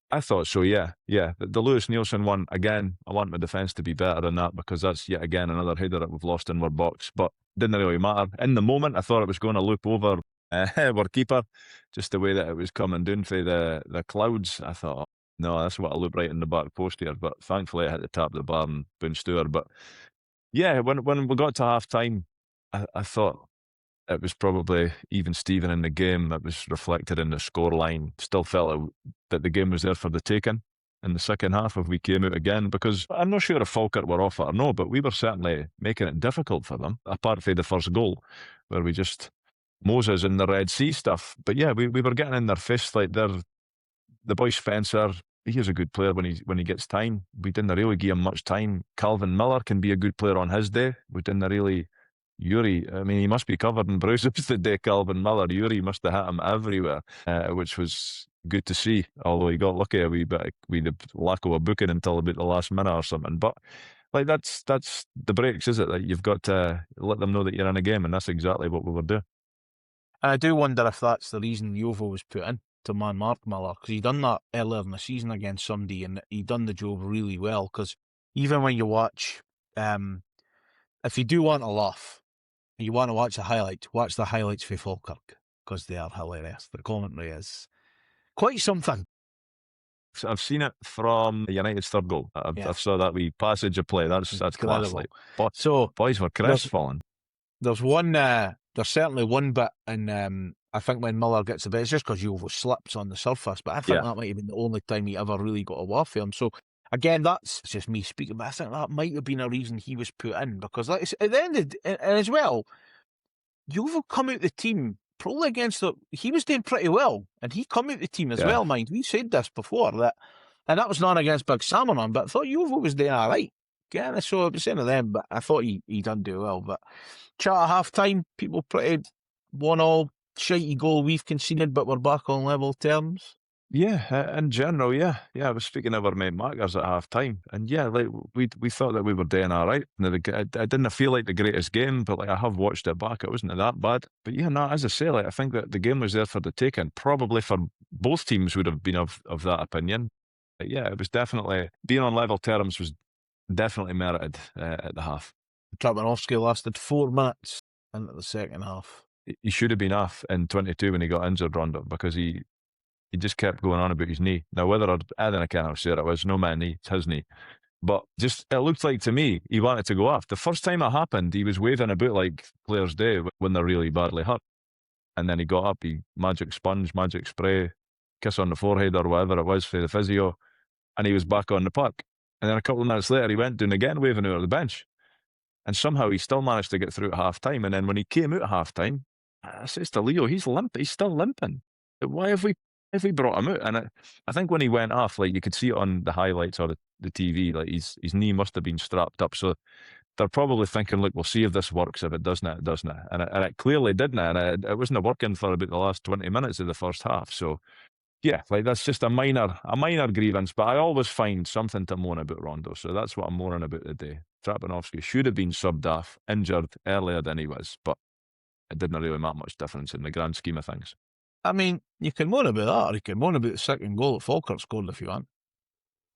I thought so, yeah. The Lewis Nielsen one, again, I want my defence to be better than that because that's yet again another header that we've lost in our box. But didn't really matter. In the moment, I thought it was going to loop over our keeper, just the way that it was coming down for the clouds. I thought, oh, no, that's what I loop right in the back post here. But thankfully, I had to tap the bar and bounced over. But yeah, when we got to half time, I thought it was probably even Steven in the game. That was reflected in the scoreline. Still felt that the game was there for the taking in the second half if we came out again, because I'm not sure if Falkirk were off it or no, but we were certainly making it difficult for them, apart from the first goal, where we just Moses in the Red Sea stuff. But yeah, we were getting in their fists. Like the boy Spencer, he is a good player when he gets time. We didn't really give him much time. Calvin Miller can be a good player on his day. We didn't really. Yuri, I mean, he must be covered in bruises the day Calvin Miller. Yuri must have hit him everywhere, which was good to see, although he got lucky a wee bit with the lack of a booking until about the last minute or something. But like that's the breaks, is it? That you've got to let them know that you're in a game, and that's exactly what we were doing. And I do wonder if that's the reason Yovo was put in to man Mark Miller, because he done that earlier in the season against somebody, and he done the job really well. Because even when you watch, if you do want to laugh, and you want to watch watch the highlights for Falkirk, because they are hilarious. The commentary is quite something. So I've seen it from United's third goal. I've saw that wee passage of play. That's class. Like, so boys were crestfallen. There's one. There's certainly one bit, and I think when Miller gets the bit, it's just because Yovo slips on the surface. But I think that might have been the only time he ever really got a laugh for him. So again, that's just me speaking, but I think that might have been a reason he was put in, because like, at the end of and as well, Yovo come out the team probably against he was doing pretty well, and he come out the team as well. Mind, we said this before and that was not against Big Salmon on, but I thought Yovo was doing all right. Yeah, so I was saying to them, but I thought he done do well. But chat at half time, people pretty 1-1 shitey goal we've conceded, but we're back on level terms. Yeah, in general, yeah. I was speaking of our mate Markers at half time, and yeah, like we thought that we were doing all right. I didn't feel like the greatest game, but like I have watched it back, it wasn't that bad. But yeah, no, as I say, like I think that the game was there for the taking. Probably for both teams would have been of that opinion. But yeah, it was definitely being on level terms was definitely merited at the half. Trapanovsky lasted 4 minutes into the second half. He should have been off in 22 when he got injured, Rondo, because he just kept going on about his knee. Now, whether I can't say it was no my knee, it's his knee. But just it looked like to me he wanted to go off. The first time it happened, he was waving about like players do when they're really badly hurt. And then he got up, he magic sponge, magic spray, kiss on the forehead or whatever it was for the physio, and he was back on the park. And then a couple of minutes later, he went down again, waving out of the bench. And somehow he still managed to get through at half time. And then when he came out at half time, I says to Leo, he's limp. He's still limping. Why have we brought him out? And I think when he went off, like you could see it on the highlights or the TV, like his knee must have been strapped up. So they're probably thinking, look, we'll see if this works. If it doesn't, it doesn't. And it clearly didn't. And it wasn't working for about the last 20 minutes of the first half. So yeah, like that's just a minor grievance. But I always find something to moan about Rondo. So that's what I'm moaning about today. Trapanovsky should have been subbed off, injured earlier than he was, but it didn't really make much difference in the grand scheme of things. I mean, you can moan about that, or you can moan about the second goal that Falkirk scored if you want.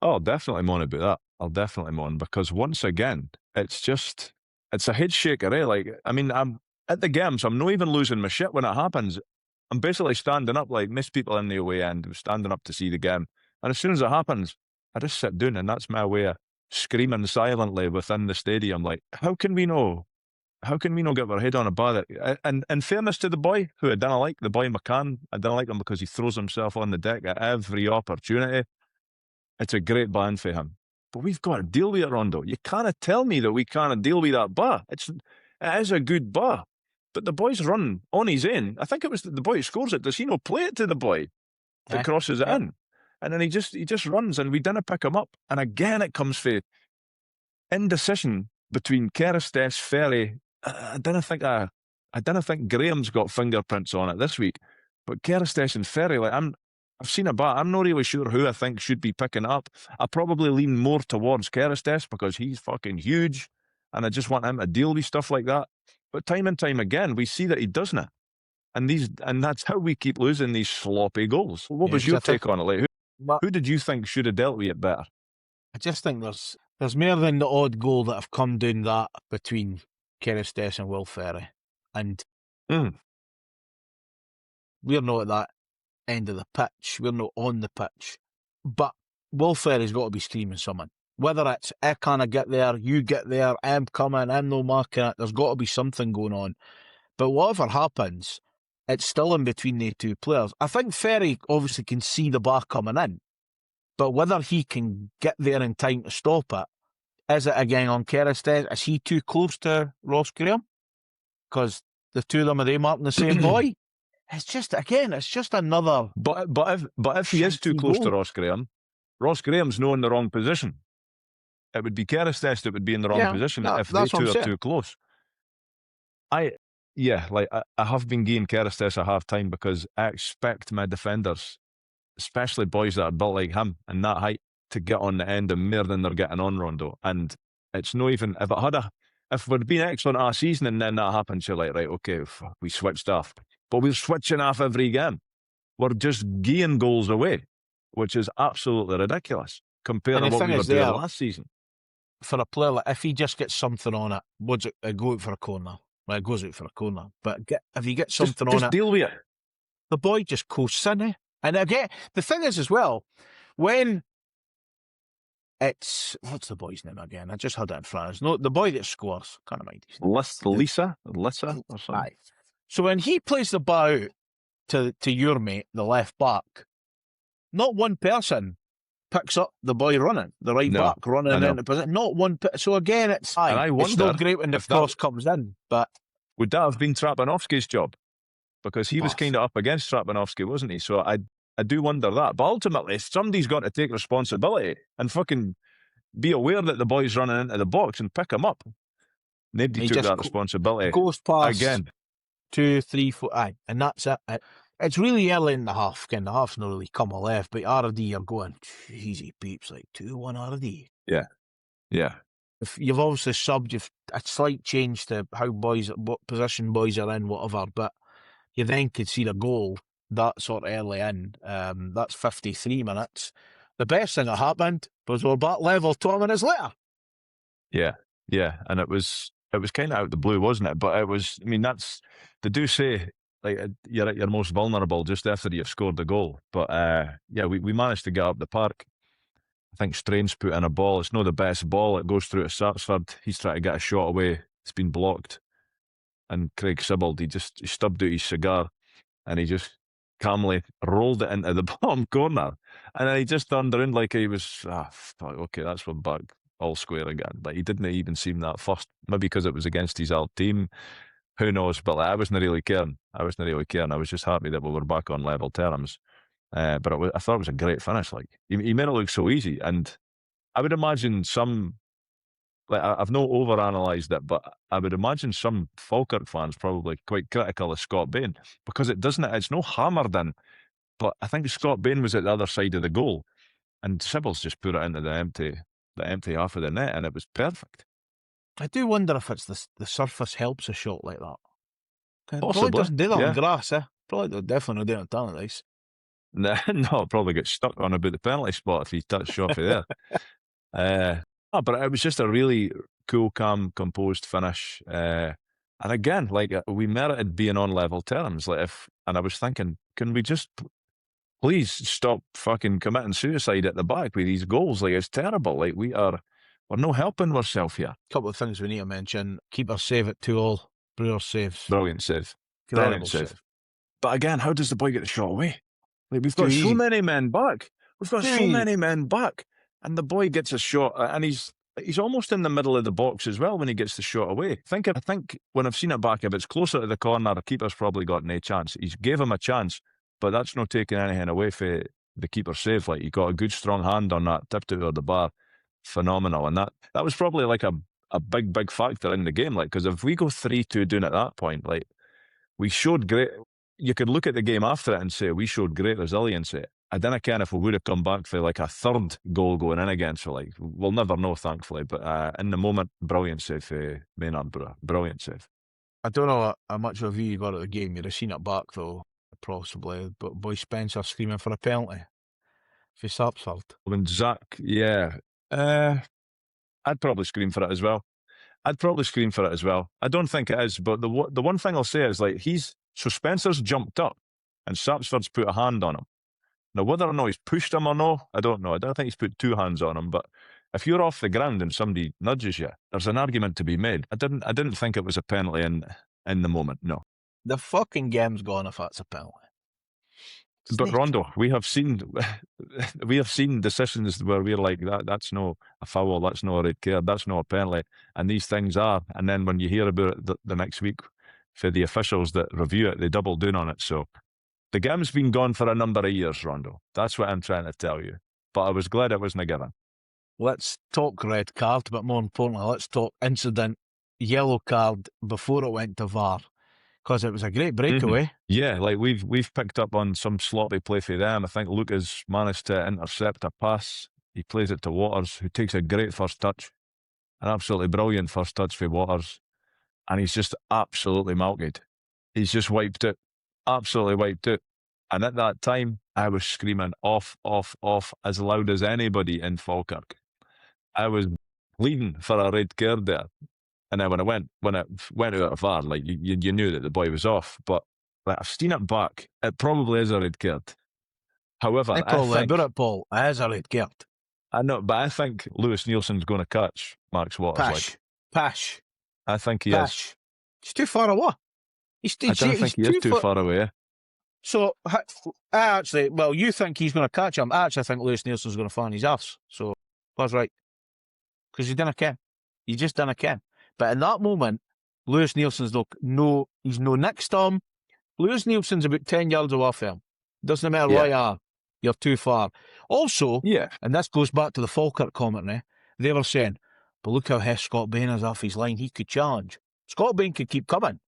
Oh, I'll definitely moan about that. I'll definitely moan, because once again, it's a head shaker, eh? Like, I mean, I'm at the games, I'm not even losing my shit when it happens. I'm basically standing up, like most people in the away end, standing up to see the game. And as soon as it happens, I just sit down, and that's my way of screaming silently within the stadium. Like, how can we not get our head on a bar? And in fairness to the boy, who I didn't like, the boy McCann, I didn't like him because he throws himself on the deck at every opportunity. It's a great ban for him. But we've got to deal with it, Rondo. You can't tell me that we can't deal with that bar. It is a good bar. But the boy's run on his own. I think it was the boy who scores it. Does he not play it to the boy that crosses it in? And then he just runs, and we didn't pick him up. And again, it comes for indecision between Kerstess, Ferry. I didn't think Graham's got fingerprints on it this week, but Kerstess and Ferry, like I've seen a bat. I'm not really sure who I think should be picking up. I probably lean more towards Kerstess because he's fucking huge, and I just want him to deal with stuff like that. But time and time again, we see that he doesn't it. And that's how we keep losing these sloppy goals. What was your take on it? Like, who did you think should have dealt with it better? I just think there's more than the odd goal that have come down that between Kerstess and Will Ferry. And we're not at that end of the pitch. We're not on the pitch. But Will Ferry's got to be screaming something. Whether it's, I can't get there, you get there, I'm coming, I'm no marking it, there's got to be something going on. But whatever happens, it's still in between the two players. I think Ferry obviously can see the bar coming in, but whether he can get there in time to stop it, is it again on Kerstess? Is he too close to Ross Graham? Because the two of them, are they marking the same boy? It's just another. But if he is too close to Ross Graham's not in the wrong position. It would be Kerstess that would be in the wrong position if they two are too close. I have been giving Kerstess a hard time because I expect my defenders, especially boys that are built like him and that height, to get on the end of more than they're getting on, Rondo. And it's not even, if we'd been excellent all season and then that happens, you're like, right, okay, we switched off. But we're switching off every game. We're just giving goals away, which is absolutely ridiculous compared to what we were doing last season. For a player, like, if he just gets something on it, what's it go out for a corner? Well, it goes out for a corner. But if he gets something on it, deal with it. The boy just coasts in it. And again, the thing is as well, when it's, what's the boy's name again? I just had it in front. No, the boy that scores. Can't mind his name. Lisa or something. Aye. So when he plays the ball out to your mate, the left back, not one person picks up the boy running, the right back running into position. Not one. So again, it's not great when the cross comes in. But would that have been Trapanovski's job? Because he was kind of up against Trapanovski, wasn't he? So I do wonder that. But ultimately, somebody's got to take responsibility and fucking be aware that the boy's running into the box and pick him up. Nobody took that responsibility. Goes past again. 2, 3, 4, and that's it. It's really early in the half. Again, the half's not really come a left, but RD are going, easy peeps, like 2-1 RD. Yeah. If you've obviously subbed, you've a slight change to how what position boys are in, whatever, but you then could see the goal that sort of early in. That's 53 minutes. The best thing that happened was we're back level 2 minutes later. Yeah, and it was kind of out the blue, wasn't it? But it was, I mean, they do say, like, you're at your most vulnerable just after you've scored the goal. But we managed to get up the park. I think Strange put in a ball. It's not the best ball. It goes through to Sarsford. He's trying to get a shot away. It's been blocked. And Craig Sibbald, he stubbed out his cigar and he just calmly rolled it into the bottom corner. And then he just turned around like he was, okay, that's one back all square again. But he didn't even seem that fussed. Maybe because it was against his old team. Who knows? But I wasn't really caring. I was just happy that we were back on level terms. But I thought it was a great finish. Like he made it look so easy. And I would imagine I've not overanalyzed it, but I would imagine some Falkirk fans probably quite critical of Scott Bain because it's no hammered in. But I think Scott Bain was at the other side of the goal, and Sibbald's just put it into the empty half of the net, and it was perfect. I do wonder if it's the surface helps a shot like that. Possibly. Probably doesn't do that on grass, eh? Probably definitely not do it on Tannadice. No, probably get stuck on about the penalty spot if he touched off of there. But it was just a really cool, calm, composed finish. And again, we merited being on level terms. And I was thinking, can we just please stop fucking committing suicide at the back with these goals? It's terrible. We're no helping ourselves here. Couple of things we need to mention. Keeper save at 2-2. Brewer saves. Brilliant save. But again, how does the boy get the shot away? We've got so many men back. And the boy gets a shot, and he's almost in the middle of the box as well when he gets the shot away. I think when I've seen it back, if it's closer to the corner, the keeper's probably got no chance. He's gave him a chance, but that's not taking anything away for the keeper save. Like, he got a good strong hand on that, tipped it over the bar, phenomenal. And that was probably like a big factor in the game. Like, because if we go 3-2 down at that point, like, we showed great. You could look at the game after it and say we showed great resilience. I don't know if we would have come back for like a third goal going in again. So, like, we'll never know, thankfully. But in the moment, brilliant save, Maynard, brilliant save. I don't know how much of a view you got at the game. You'd have seen it back though, possibly. But boy Spencer screaming for a penalty for Sapsford. When Zach, yeah, I'd probably scream for it as well. I don't think it is, but the one thing I'll say is, like, so Spencer's jumped up and Sapsford's put a hand on him. Now, whether or not he's pushed him or no, I don't know. I don't think he's put two hands on him, but if you're off the ground and somebody nudges you, there's an argument to be made. I didn't think it was a penalty in the moment, no. The fucking game's gone if that's a penalty. But Rondo, we have seen decisions where we're like, that's no a foul, that's no a red card, that's no a penalty, and these things are. And then when you hear about it the next week for the officials that review it, they double down on it. So the game's been gone for a number of years, Rondo. That's what I'm trying to tell you. But I was glad it wasn't a given. Let's talk red card, but more importantly, let's talk incident, yellow card before it went to VAR. Because it was a great breakaway. Yeah, like we've picked up on some sloppy play for them. I think Lucas managed to intercept a pass. He plays it to Waters, who takes a great first touch. An absolutely brilliant first touch for Waters. And he's just absolutely melted. He's just wiped it. Absolutely wiped it. And at that time, I was screaming off as loud as anybody in Falkirk. I was pleading for a red card there. And then when it went out of VAR, like, you knew that the boy was off. But like, I've seen it back. It probably is a red card. However, Paul, it is a red card. I know, but I think Lewis Nielsen's going to catch Max Waters. Pash. I think he is. He's too far away. I don't think he is too far away. So, you think he's going to catch him. I actually think Lewis Nielsen's going to find his arse. So, I was right. Because he didn't care. He just didn't care. But in that moment, Lewis Nielsen's he's no next to him. Lewis Nielsen's about 10 yards away from him. Doesn't matter where you are, you're too far. Also, and this goes back to the Falkirk commentary, they were saying, but look how Scott Bain is off his line, he could challenge. Scott Bain could keep coming.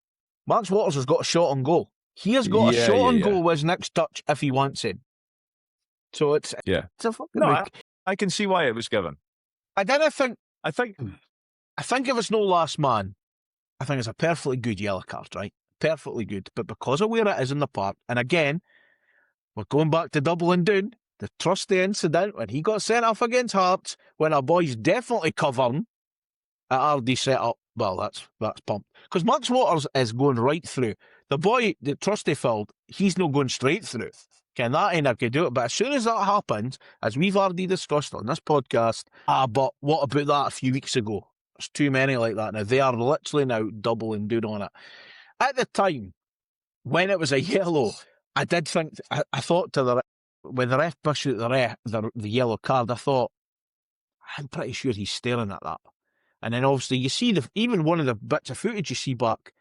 Max Waters has got a shot on goal. He has got a shot on goal with his next touch if he wants it. So it's a fucking I can see why it was given. I think if it's no last man, I think it's a perfectly good yellow card, right? Perfectly good. But because of where it is in the park, and again, we're going back to doubling down, the Trusty incident when he got sent off against Hearts, when our boys definitely covering at RD set up, well, that's pumped. Because Max Waters is going right through. The boy that Trusty filled, he's not going straight through. Can that ain't could do it? But as soon as that happens, as we've already discussed on this podcast, but what about that a few weeks ago? There's too many like that now. They are literally now doubling down on it. At the time, when it was a yellow, I did think, I thought when the ref pushed out the yellow card, I thought, I'm pretty sure he's staring at that. And then obviously you see even one of the bits of footage you see back,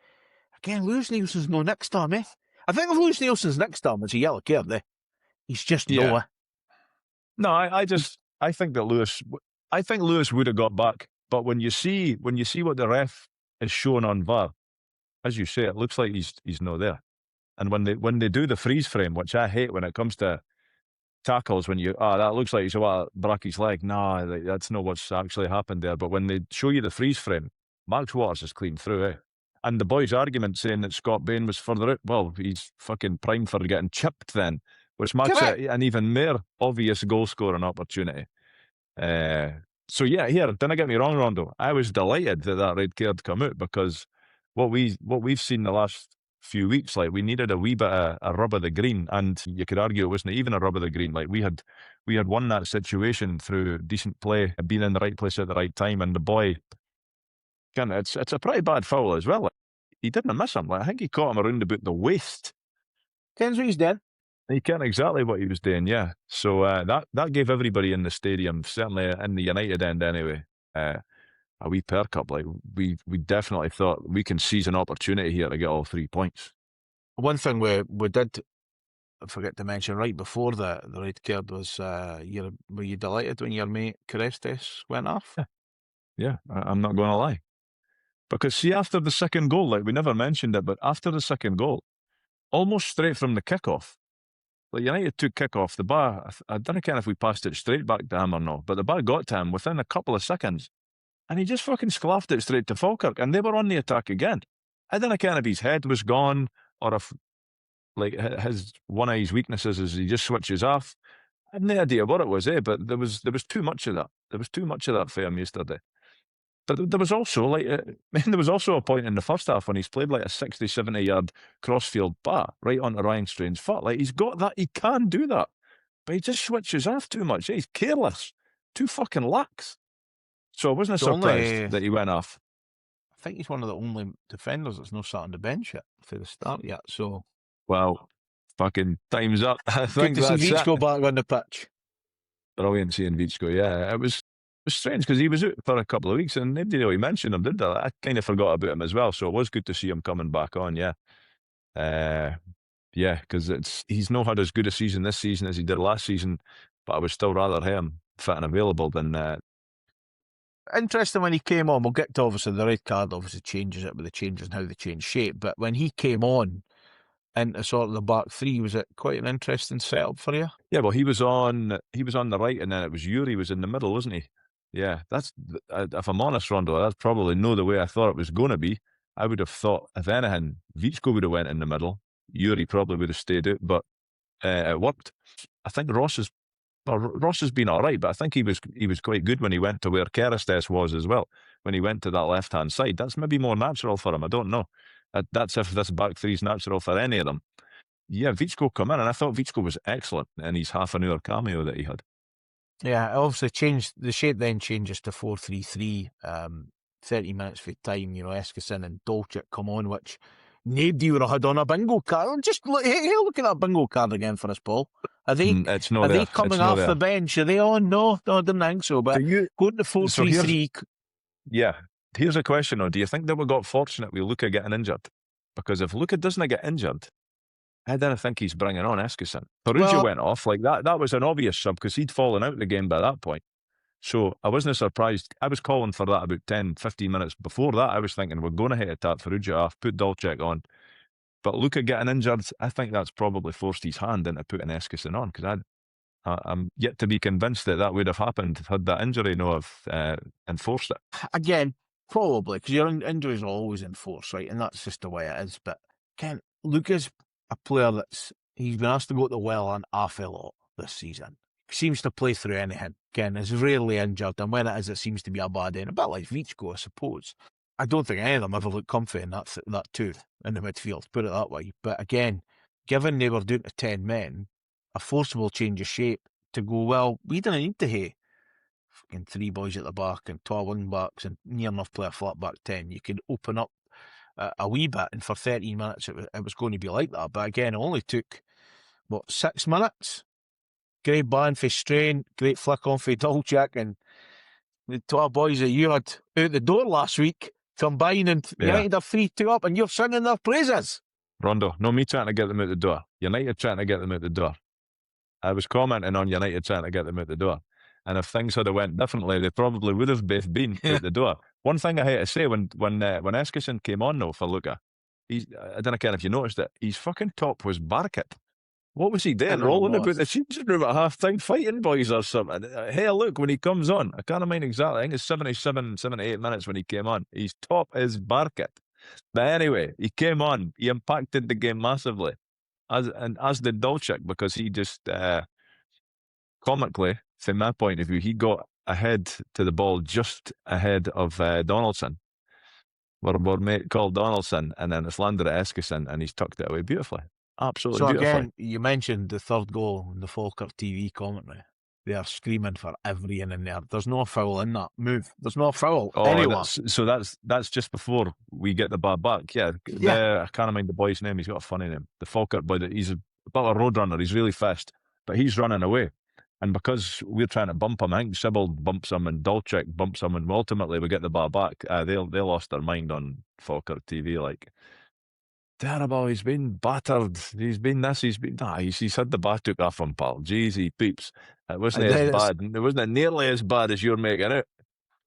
again, Lewis Nielsen's no next to him, I think if Lewis Nielsen's next to him, it's a yellow card, He's just nowhere. No, I think that Lewis would have got back. But when you see what the ref is showing on VAR, as you say, it looks like he's not there. And when they do the freeze frame, which I hate when it comes to tackles, when that looks like he's broke his leg. No, that's not what's actually happened there. But when they show you the freeze frame, Max Waters is clean through, And the boys' argument saying that Scott Bain was further out, well, he's fucking primed for getting chipped then, which makes it an even more obvious goal scoring opportunity. So don't get me wrong, Rondo. I was delighted that red card come out, because what we've seen the last few weeks, like, we needed a wee bit of a rub of the green, and you could argue it wasn't even a rub of the green. Like, we had won that situation through decent play, being in the right place at the right time, and the boy, it's a pretty bad foul as well. Like, he didn't miss him. Like, I think he caught him around about the waist. Ken's what he's doing. He can't exactly what he was doing, yeah. So that gave everybody in the stadium, certainly in the United end anyway, a wee perk up. Like, we definitely thought we can seize an opportunity here to get all 3 points. One thing we did forget to mention, right before the red card was, were you delighted when your mate Crestes went off? Yeah, I'm not going to lie. Because see, after the second goal, like we never mentioned it, but after the second goal, almost straight from the kickoff, like United took kickoff, the bar, I don't care if we passed it straight back to him or not, but the bar got to him within a couple of seconds, and he just fucking sclaffed it straight to Falkirk, and they were on the attack again. I don't care if his head was gone, or if, like, his one of his weaknesses is he just switches off. I have no idea what it was, but there was too much of that. There was too much of that for him yesterday. But there was also there was also a point in the first half when he's played like a 60, 70-yard crossfield bar right onto Ryan Strain's foot. Like, he's got that, he can do that, but he just switches off too much. He's careless, too fucking lax. So I wasn't surprised that he went off. I think he's one of the only defenders that's not sat on the bench yet for the start yet. So, well, fucking time's up. I think good to see that's Vichko back on the pitch. Brilliant seeing Vichko. Yeah, it was strange because he was out for a couple of weeks and nobody really mentioned him, did they? I kind of forgot about him as well. So it was good to see him coming back on. Yeah, because he's not had as good a season this season as he did last season, but I would still rather have him fit and available than. Interesting when he came on. We'll get to obviously the red card obviously changes it with the changes and how they change shape. But when he came on into sort of the back three, was it quite an interesting setup for you? Yeah, well, he was on the right, and then it was Yuri was in the middle, wasn't he? Yeah, that's, if I'm honest, Rondo, that's probably not the way I thought it was going to be. I would have thought, if anything, Vichko would have went in the middle. Yuri probably would have stayed out, but it worked. I think Ross has been all right, but I think he was quite good when he went to where Kerestes was as well. When he went to that left-hand side, that's maybe more natural for him. I don't know. That's if this back three is natural for any of them. Yeah, Vichko come in, and I thought Vichko was excellent in his half-an-hour cameo that he had. Yeah, it obviously changed. The shape then changes to 4-3-3. 30 minutes for time, Eskesen and Dolchik come on, which nobody would have had on a bingo card. Just look at that bingo card again for us, Paul. Are they coming off the bench? Are they on? No, I didn't think so. But going to 4-3-3. Yeah. Here's a question, though. Do you think that we got fortunate with Luka getting injured? Because if Luka doesn't get injured, I don't think he's bringing on Eskesen. Perugia went off like that. That was an obvious sub because he'd fallen out of the game by that point. So I wasn't surprised. I was calling for that about 10, 15 minutes before that. I was thinking we're going to hit a tap Perugia off, put Dolchik on. But Luka getting injured, I think that's probably forced his hand into putting Eskesen on because I'm yet to be convinced that would have happened had that injury enforced it. Again, probably, because your injuries are always enforced, right? And that's just the way it is. But Luka's a player he's been asked to go to the well an awful lot this season. He seems to play through anything. Again, is rarely injured, and when it is, it seems to be a bad end. A bit like Vichko, I suppose. I don't think any of them ever looked comfy in that two in the midfield, put it that way. But again, given they were down to 10 men, a forcible change of shape to go, well, we didn't need to have fucking 3 boys at the back and 2 wing backs and near enough play a flat back 10. You could open up a wee bit, and for 13 minutes it was going to be like that. But again, it only took 6 minutes. Great ban for Strain, great flick on for Dolchik, and the 12 boys that you had out the door last week combine, and United are 3-2 up, and you're singing their praises. Rondo, no me trying to get them out the door. United trying to get them out the door. I was commenting on United trying to get them out the door. And if things had went differently, they probably would have both been out the door. One thing I had to say, when Eskesen came on, though, for Luka, I don't care if you noticed it, his fucking top was Barkett. What was he doing? Rolling about the changing room at half-time, fighting boys or something. Hey, look, when he comes on, I can't remember exactly, I think it's 77, 78 minutes when he came on. His top is Barkett. But anyway, he came on, he impacted the game massively, as did Dolchik, because he just, comically, from my point of view, he got ahead to the ball just ahead of Donaldson. Our mate called Donaldson, and then it's landed at Eskesen, and he's tucked it away beautifully. Absolutely beautifully. So again, you mentioned the third goal in the Falkirk TV commentary. They are screaming for everything in there. There's no foul in that move. There's no foul anywhere. So that's just before we get the ball back. Yeah. I can't remember the boy's name. He's got a funny name. The Falkirk boy. He's a bit of a road runner. He's really fast, but he's running away. And because we're trying to bump him, I think Sibbald bumps him and Dolchik bumps him, and ultimately we get the ball back. They lost their mind on Falkirk TV. Like, terrible. He's been battered. He's been this. He's been that. He's had the bat took off him, pal. Jeez, he peeps. It wasn't And as then bad. It wasn't nearly as bad as you're making it.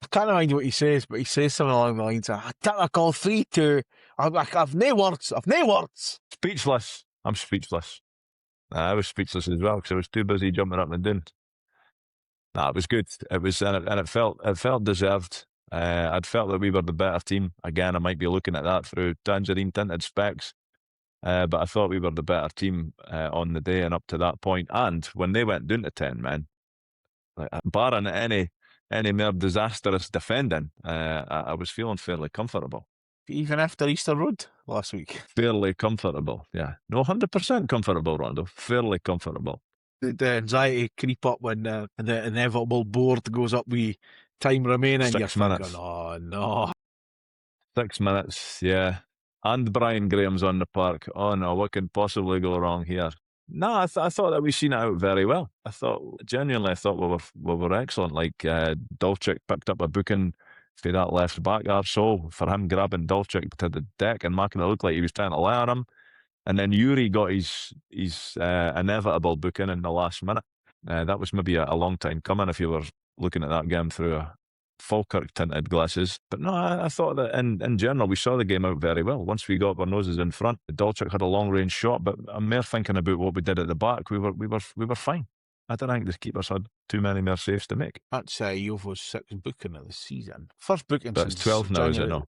I can't mind what he says, but he says something along the lines of, I took a call 3-2. I've no words. I've no words. Speechless. I'm speechless. I was speechless as well because I was too busy jumping up and down. Nah, it was good. It was, and it felt deserved. I'd felt that we were the better team. Again, I might be looking at that through tangerine tinted specs, but I thought we were the better team on the day and up to that point. And when they went down to 10 men, like, barring any more disastrous defending, I was feeling fairly comfortable. Even after Easter Road last week. Fairly comfortable, yeah. No, 100% comfortable, Rondo. Fairly comfortable. The anxiety creep up when the inevitable board goes up with time remaining. 6 You're minutes. thinking, oh no. 6 minutes, yeah. And Brian Graham's on the park. Oh no, what could possibly go wrong here? No, I thought that we seen it out very well. I thought we were excellent. Like Dolchik picked up a booking for that left back there, so for him grabbing Dolchik to the deck and making it look like he was trying to lie on him. And then Yuri got his inevitable booking in the last minute. That was maybe a long time coming if you were looking at that game through a Falkirk tinted glasses. But no, I thought that in general we saw the game out very well. Once we got our noses in front, Dolchik had a long range shot, but I'm more thinking about what we did at the back. We were fine. I don't think the keepers had too many more saves to make. That's Jovo's 6th booking of the season. First booking But since it's 12 now, is it not?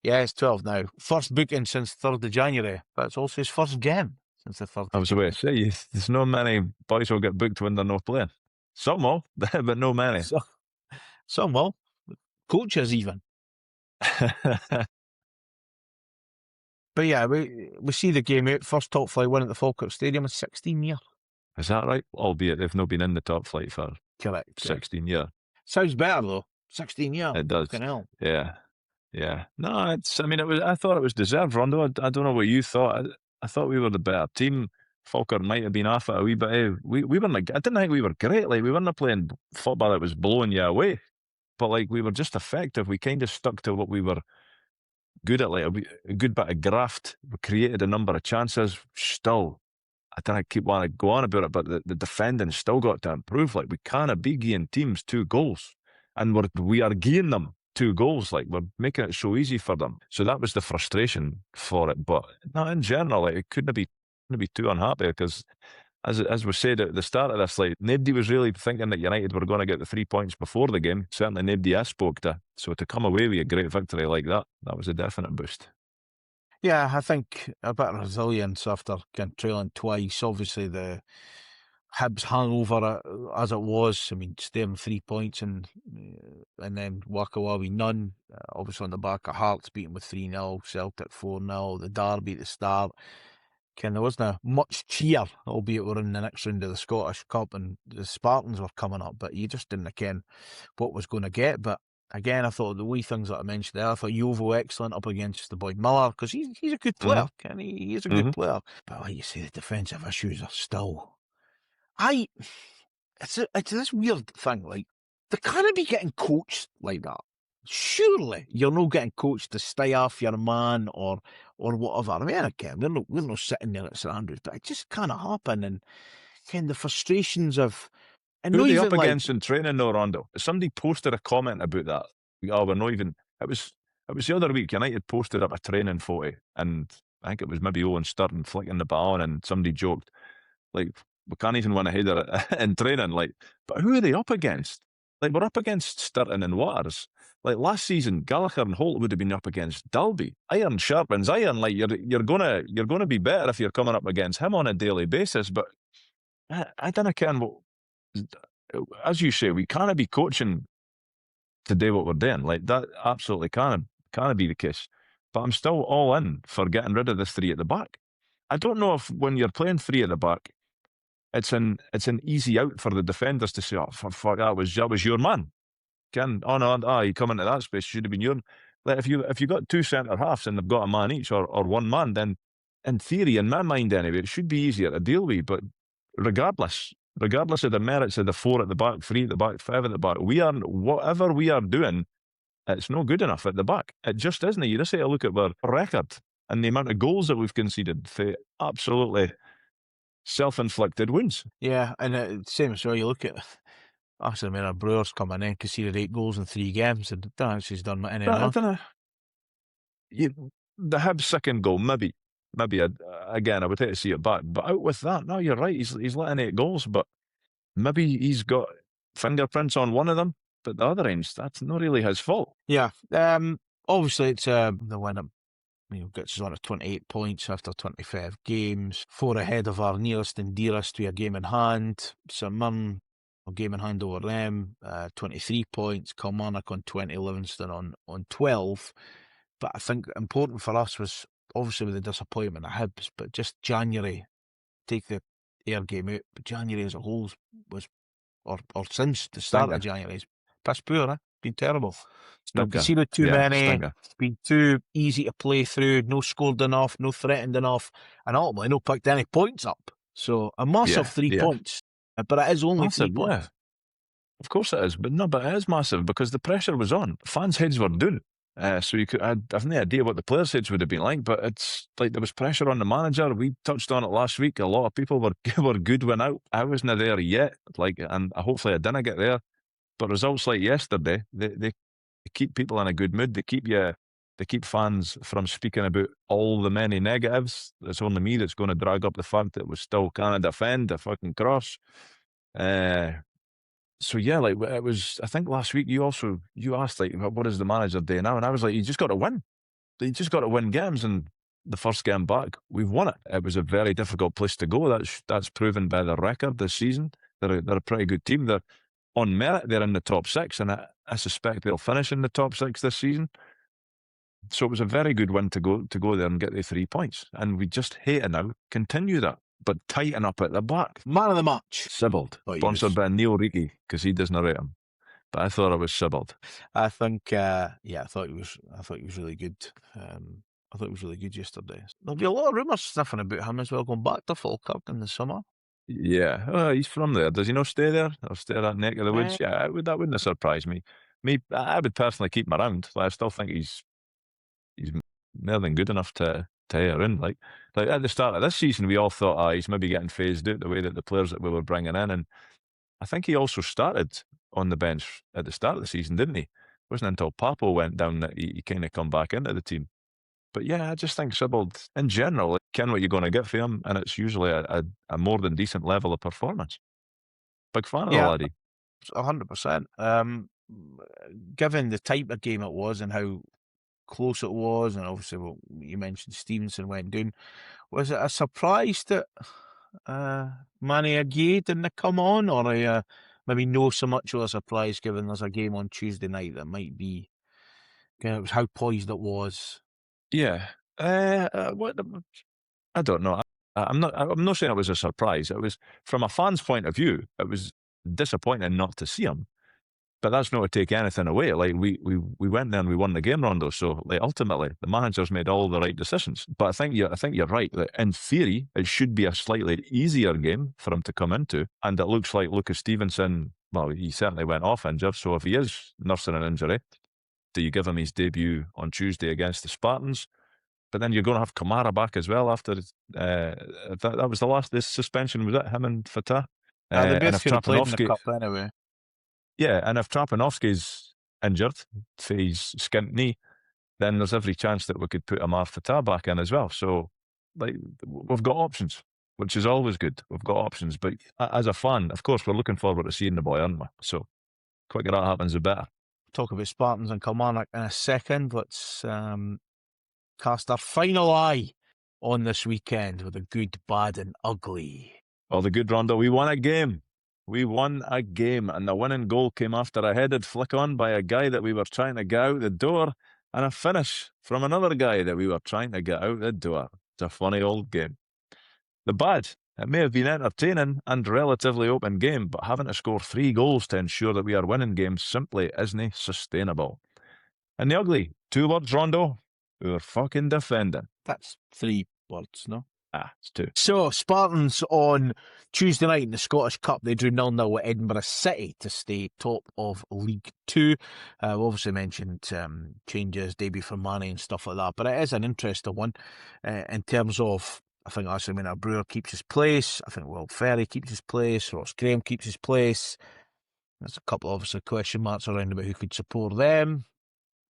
Yeah, it's 12 now. First booking since 3rd of January, but it's also his first game since the 3rd. I was away. Say, there's no many boys who get booked when they're not playing. Some will, but no many. Some will. Coaches even. But yeah, we see the game out. First top flight win at the Falkirk Stadium in 16 years. Is that right? Albeit they've not been in the top flight for Correct. 16 years. Sounds better though. 16 years. It does. Fucking hell. Yeah. No, I thought it was deserved, Rondo. I don't know what you thought. I thought we were the better team. Falkirk might have been off it a wee bit. We weren't. I didn't think we were great. Like, we weren't playing football that was blowing you away. But like, we were just effective. We kind of stuck to what we were good at, like a good bit of graft. We created a number of chances. Still, I don't want to go on about it, but the defending still got to improve. Like, we can't be giving teams 2 goals, and we are giving them 2 goals. Like, we're making it so easy for them. So that was the frustration for it. But no, in general, like, it couldn't be too unhappy because, as we said at the start of this, like, nobody was really thinking that United were going to get the 3 points before the game. Certainly nobody I spoke to. So to come away with a great victory like that was a definite boost. Yeah, I think a bit of resilience after trailing twice. Obviously, the Hibs hangover as it was. I mean, staying 3 points and then walk away with none. Obviously, on the back of Hearts beating with 3-0, Celtic 4-0, the Derby at the start. There wasn't much cheer, albeit we're in the next round of the Scottish Cup and the Spartans were coming up, but you just didn't ken what was going to get. But again, I thought the wee things that I mentioned there, I thought Jovo excellent up against the boy Miller, because he's a good player, he's a good player. But like you say, the defensive issues are still... It's this weird thing, like, they can't be getting coached like that. Surely you're not getting coached to stay off your man or whatever. I mean, again, we're not sitting there at St Andrews, but it just can't happen. And kind of the frustrations of... And who are they up against in training, though, Rondo? Somebody posted a comment about that. Oh, we're not even... It was the other week, United posted up a training photo, and I think it was maybe Owen Sturton flicking the ball, and somebody joked, like, we can't even win a header in training. Like, but who are they up against? Like, we're up against Sturton and Waters. Like, last season, Gallagher and Holt would have been up against Dalby. Iron sharpens iron. Like, you're gonna be better if you're coming up against him on a daily basis. But I don't know, as you say, we can't be coaching to do what we're doing. Like, that absolutely can't be the case. But I'm still all in for getting rid of this 3 at the back. I don't know if when you're playing 3 at the back, it's an easy out for the defenders to say, oh, fuck, that was your man. You come into that space, should have been your... Like, if you got 2 centre halves and they've got a man each or one man, then in theory, in my mind anyway, it should be easier to deal with. But regardless of the merits of the 4 at the back, 3 at the back, 5 at the back, whatever we are doing, it's no good enough at the back. It just isn't. You just have to look at our record and the amount of goals that we've conceded for absolutely self-inflicted wounds. Yeah, and same as well, you look at actually, I mean, our Brewers coming in, conceded 8 goals in 3 games, and don't actually he's done any I enough. don't know. The Hibs second goal, maybe again, I would hate to see it back, but out with that, no, you're right. He's letting 8 goals, but maybe he's got fingerprints on one of them, but the other ends, that's not really his fault. Yeah, obviously it's the win. Gets us on at 28 points after 25 games, 4 ahead of our nearest and dearest. We a game in hand. St Mirren, a game in hand over them, 23 points. Kilmarnock on 20, Livingston on 12. But I think important for us was obviously with the disappointment of Hibs, but just January, take the Ayr game out, but January as a whole was, or since the start of January, it's piss poor, been terrible. Not conceded too many, been too easy to play through, no scored enough, no threatened enough, and ultimately no picked any points up. So a massive 3 points, but it is only massive, 3 points. Of course it is, but it is massive because the pressure was on. Fans' heads were down. So I've no idea what the players' heads would have been like, but it's like there was pressure on the manager. We touched on it last week. A lot of people were good when out. I wasn't there yet, and hopefully I didn't get there. But results like yesterday, they keep people in a good mood. They keep fans from speaking about all the many negatives. It's only me that's going to drag up the fact that it was still Canada defend the fucking cross. So yeah, like it was. I think last week you asked like, what is the manager doing now? And I was like, you just got to win. You just got to win games. And the first game back, we've won it. It was a very difficult place to go. That's proven by the record this season. They're a pretty good team. They're on merit. They're in the top 6, and I suspect they'll finish in the top 6 this season. So it was a very good win to go there and get the 3 points. And we just hate to now continue that, but tighten up at the back. Man of the match, Sibbald, sponsored by Neil Reiki because he doesn't rate him. But I thought it was Sibbald. I think, I thought he was really good. I thought he was really good yesterday. There'll be a lot of rumours sniffing about him as well, going back to Falkirk in the summer. Yeah, he's from there. Does he not stay there or stay that neck of the woods? Yeah, that wouldn't have surprised me. I would personally keep him around. I still think he's more than good enough to tear in. Like at the start of this season, we all thought, he's maybe getting phased out the way that the players that we were bringing in. And I think he also started on the bench at the start of the season, didn't he? It wasn't until Papo went down that he kind of come back into the team. But yeah, I just think Sibbald, in general, ken what you're going to get for him, and it's usually a more than decent level of performance. Big fan of the laddie. 100%. Given the type of game it was and how close it was, and obviously you mentioned Stevenson went down, was it a surprise that Manny Aguirre didn't come on, or maybe no so much of a surprise given there's a game on Tuesday night that might be it was how poised it was? Yeah. What? I don't know. I'm not saying it was a surprise. It was, from a fan's point of view, it was disappointing not to see him. But that's not to take anything away. Like we went there and we won the game, Rondo. So like ultimately, the manager's made all the right decisions. But I think you're right. That in theory, it should be a slightly easier game for him to come into. And it looks like Lucas Stevenson. Well, he certainly went off injured. So if he is nursing an injury, do you give him his debut on Tuesday against the Spartans? But then you're going to have Kamara back as well after that was the last. This suspension, was it him and Fatah? They both could have played in the cup anyway. Yeah, and if Trapanovsky's injured for his skint knee, then there's every chance that we could put Amar Fatah back in as well. So, like, we've got options, which is always good. We've got options, but as a fan, of course, we're looking forward to seeing the boy, aren't we? So, quicker that happens, the better. Talk about Spartans and Kilmarnock in a second. Let's cast our final eye on this weekend with the good, bad, and ugly. Oh, the good, Rondo. We won a game. We won a game, and the winning goal came after a headed flick on by a guy that we were trying to get out the door, and a finish from another guy that we were trying to get out the door. It's a funny old game. The bad, it may have been entertaining and relatively open game, but having to score 3 goals to ensure that we are winning games simply isn't sustainable. And the ugly, 2 words, Rondo. We were fucking defending. That's 3 words, no? It's 2. So, Spartans on Tuesday night in the Scottish Cup, they drew 0-0 with Edinburgh City to stay top of League 2. We obviously mentioned changes, debut for Manny and stuff like that, but it is an interesting one in terms of, I think actually when Brewer keeps his place, I think Will Ferry keeps his place, Ross Graham keeps his place. There's a couple of obviously question marks around about who could support them.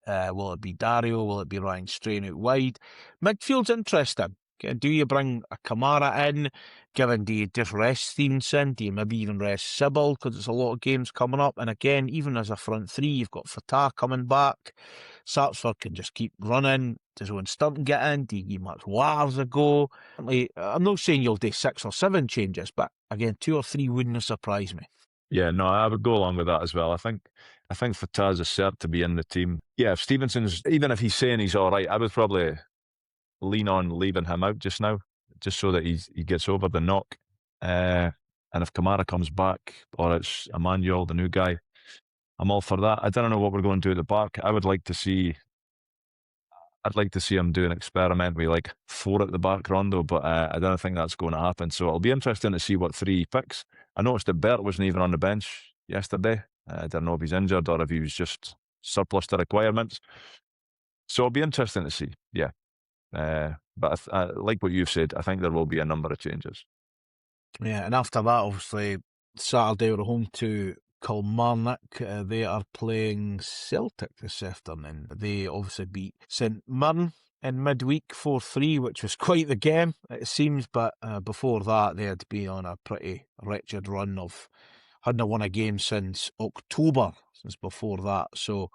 Will it be Dario? Will it be Ryan Strain out wide? Midfield's interesting. Do you bring a Kamara in? Do you just rest Stevenson? Do you maybe even rest Sibbald? Because it's a lot of games coming up. And again, even as a front three, you've got Fatah coming back. Sapsford can just keep running. Does Owen Sturton get in? Do you give Max Wars a go? I'm not saying you'll do 6 or 7 changes, but again, 2 or 3 wouldn't surprise me. Yeah, no, I would go along with that as well. I think Fatah's a cert to be in the team. Yeah, if Stevenson's, even if he's saying he's all right, I would probably lean on leaving him out just now, just so that he gets over the knock. And if Kamara comes back, or it's Emmanuel, the new guy, I'm all for that. I don't know what we're going to do at the back. I'd like to see him do an experiment with like 4 at the back, Rondo, but I don't think that's going to happen. So it'll be interesting to see what 3 he picks. I noticed that Bert wasn't even on the bench yesterday. I don't know if he's injured or if he was just surplus to requirements. So it'll be interesting to see. Yeah. But I like what you've said. I think there will be a number of changes. Yeah, and after that, obviously, Saturday we're home to Kilmarnock. They are playing Celtic this afternoon. They obviously beat St Mirren in midweek 4-3, which was quite the game, it seems. But before that, they had been on a pretty wretched run of hadn't won a game since October, since before that. So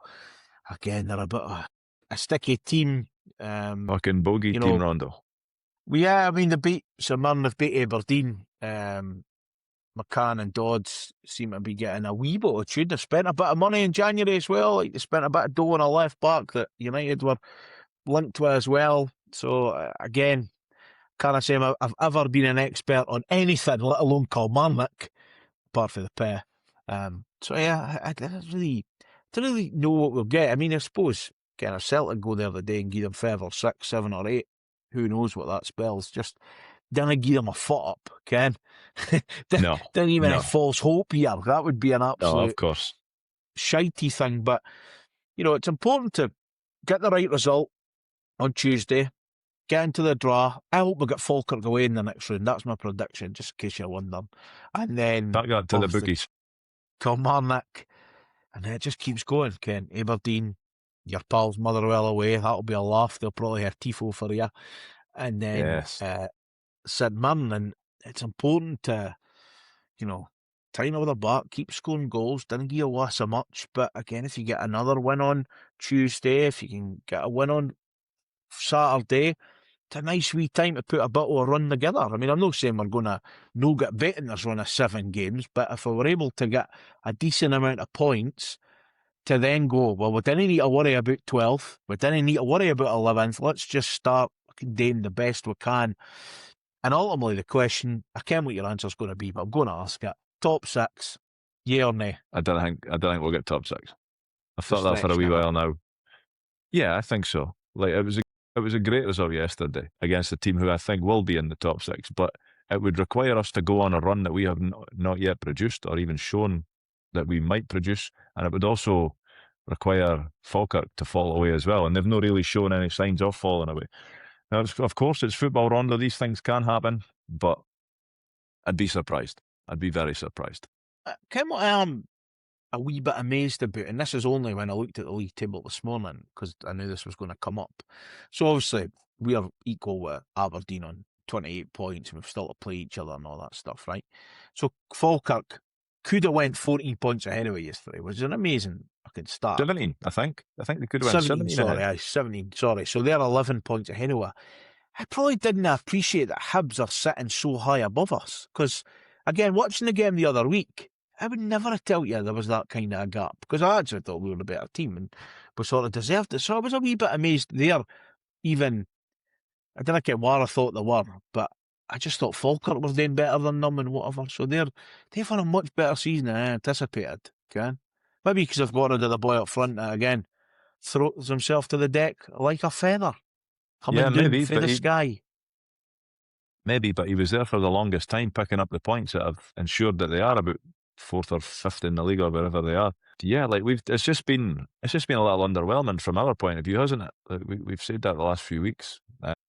again, they're a bit of a sticky team. Fucking bogey team, Rondo. Well, yeah, I mean, they beat St Mirren, they've beat Aberdeen. McCann and Dodds seem to be getting a wee bit of tune. They've spent a bit of money in January as well. Like they spent a bit of dough on a left back that United were linked with as well. So again, can't I say I've ever been an expert on anything, let alone Kilmarnock, apart from the pair. So yeah, I don't really know what we'll get. I mean, I suppose can a Celtic go there the day and give them 5 or 6, 7 or 8? Who knows what that spells? Just don't give them a foot up, Ken. Don't even have false hope here. That would be an absolute of course shitey thing. But it's important to get the right result on Tuesday. Get into the draw. I hope we get Falkirk away in the next round. That's my prediction, just in case you're wondering. And then back that to the bookies. Kilmarnock, and it just keeps going, Ken. Aberdeen, your pals Motherwell away. That'll be a laugh. They'll probably have tifo for you. And then St Mirren, and it's important to, tighten up the back, keep scoring goals, didn't give away so much. But again, if you get another win on Tuesday, if you can get a win on Saturday, it's a nice wee time to put a bit of a run together. I mean, I'm not saying we're going to no get beaten this run of 7 games, but if we were able to get a decent amount of points to then go, well, we didn't need to worry about 12th, we didn't need to worry about 11th, let's just start doing the best we can. And ultimately the question, I can't know what your answer's going to be, but I'm going to ask it. Top 6, yeah or nay? I don't think we'll get top 6. I've thought that for a wee while now. Yeah, I think so. Like it was a great result yesterday against a team who I think will be in the top 6, but it would require us to go on a run that we have not yet produced or even shown that we might produce, and it would also require Falkirk to fall away as well, and they've not really shown any signs of falling away. Now, of course, it's football, Rondo. These things can happen, but I'd be surprised. I'd be very surprised. Ken, what I am a wee bit amazed about, and this is only when I looked at the league table this morning, because I knew this was going to come up. So obviously, we are equal with Aberdeen on 28 points, and we've still to play each other and all that stuff, right? So Falkirk could have went 14 points ahead of it yesterday, which is an amazing fucking start. 17, I think. I think they could have went 17. 17, sorry. So they're 11 points ahead of it. I probably didn't appreciate that Hibs are sitting so high above us, because, again, watching the game the other week, I would never have told you there was that kind of a gap, because I actually thought we were a better team and we sort of deserved it. So I was a wee bit amazed there. Even, I didn't get what I thought they were, but I just thought Falkirk was doing better than them and whatever. So they've had a much better season than I anticipated. Okay? Maybe because I've got rid of the boy up front that, again, throws himself to the deck like a feather coming down through the sky. Maybe, but he was there for the longest time, picking up the points that have ensured that they are about 4th or 5th in the league or wherever they are. Yeah, like it's just been a little underwhelming from our point of view, hasn't it? Like we've said that the last few weeks.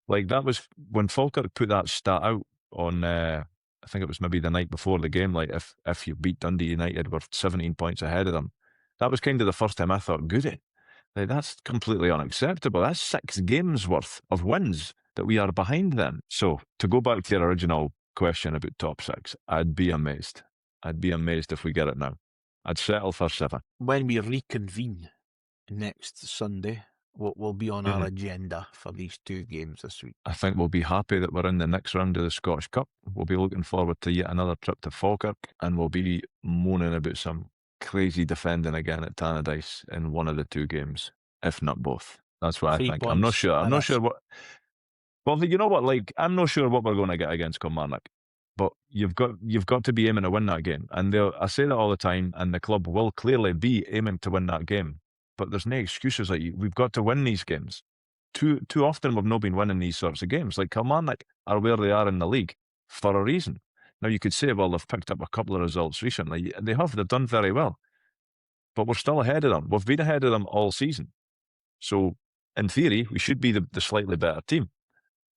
Like that was when Falkirk put that stat out on. I think it was maybe the night before the game. Like if you beat Dundee United, we're 17 points ahead of them. That was kind of the first time I thought, goody, like that's completely unacceptable. That's 6 games worth of wins that we are behind them. So to go back to your original question about top 6, I'd be amazed. I'd be amazed if we get it now. I'd settle for 7. When we reconvene next Sunday, what will be on our agenda for these 2 games this week? I think we'll be happy that we're in the next round of the Scottish Cup. We'll be looking forward to yet another trip to Falkirk, and we'll be moaning about some crazy defending again at Tannadice in one of the 2 games, if not both. That's what 3 I think. points. I'm not sure. I'm not sure what. Well, you know what? Like, I'm not sure what we're going to get against Kilmarnock, but you've got to be aiming to win that game. And I say that all the time, and the club will clearly be aiming to win that game. But there's no excuses. Like, we've got to win these games. Too often we've not been winning these sorts of games. Like Kilmarnock are where they are in the league for a reason. Now you could say, well, they've picked up a couple of results recently. They have. They've done very well. But we're still ahead of them. We've been ahead of them all season. So in theory, we should be the slightly better team.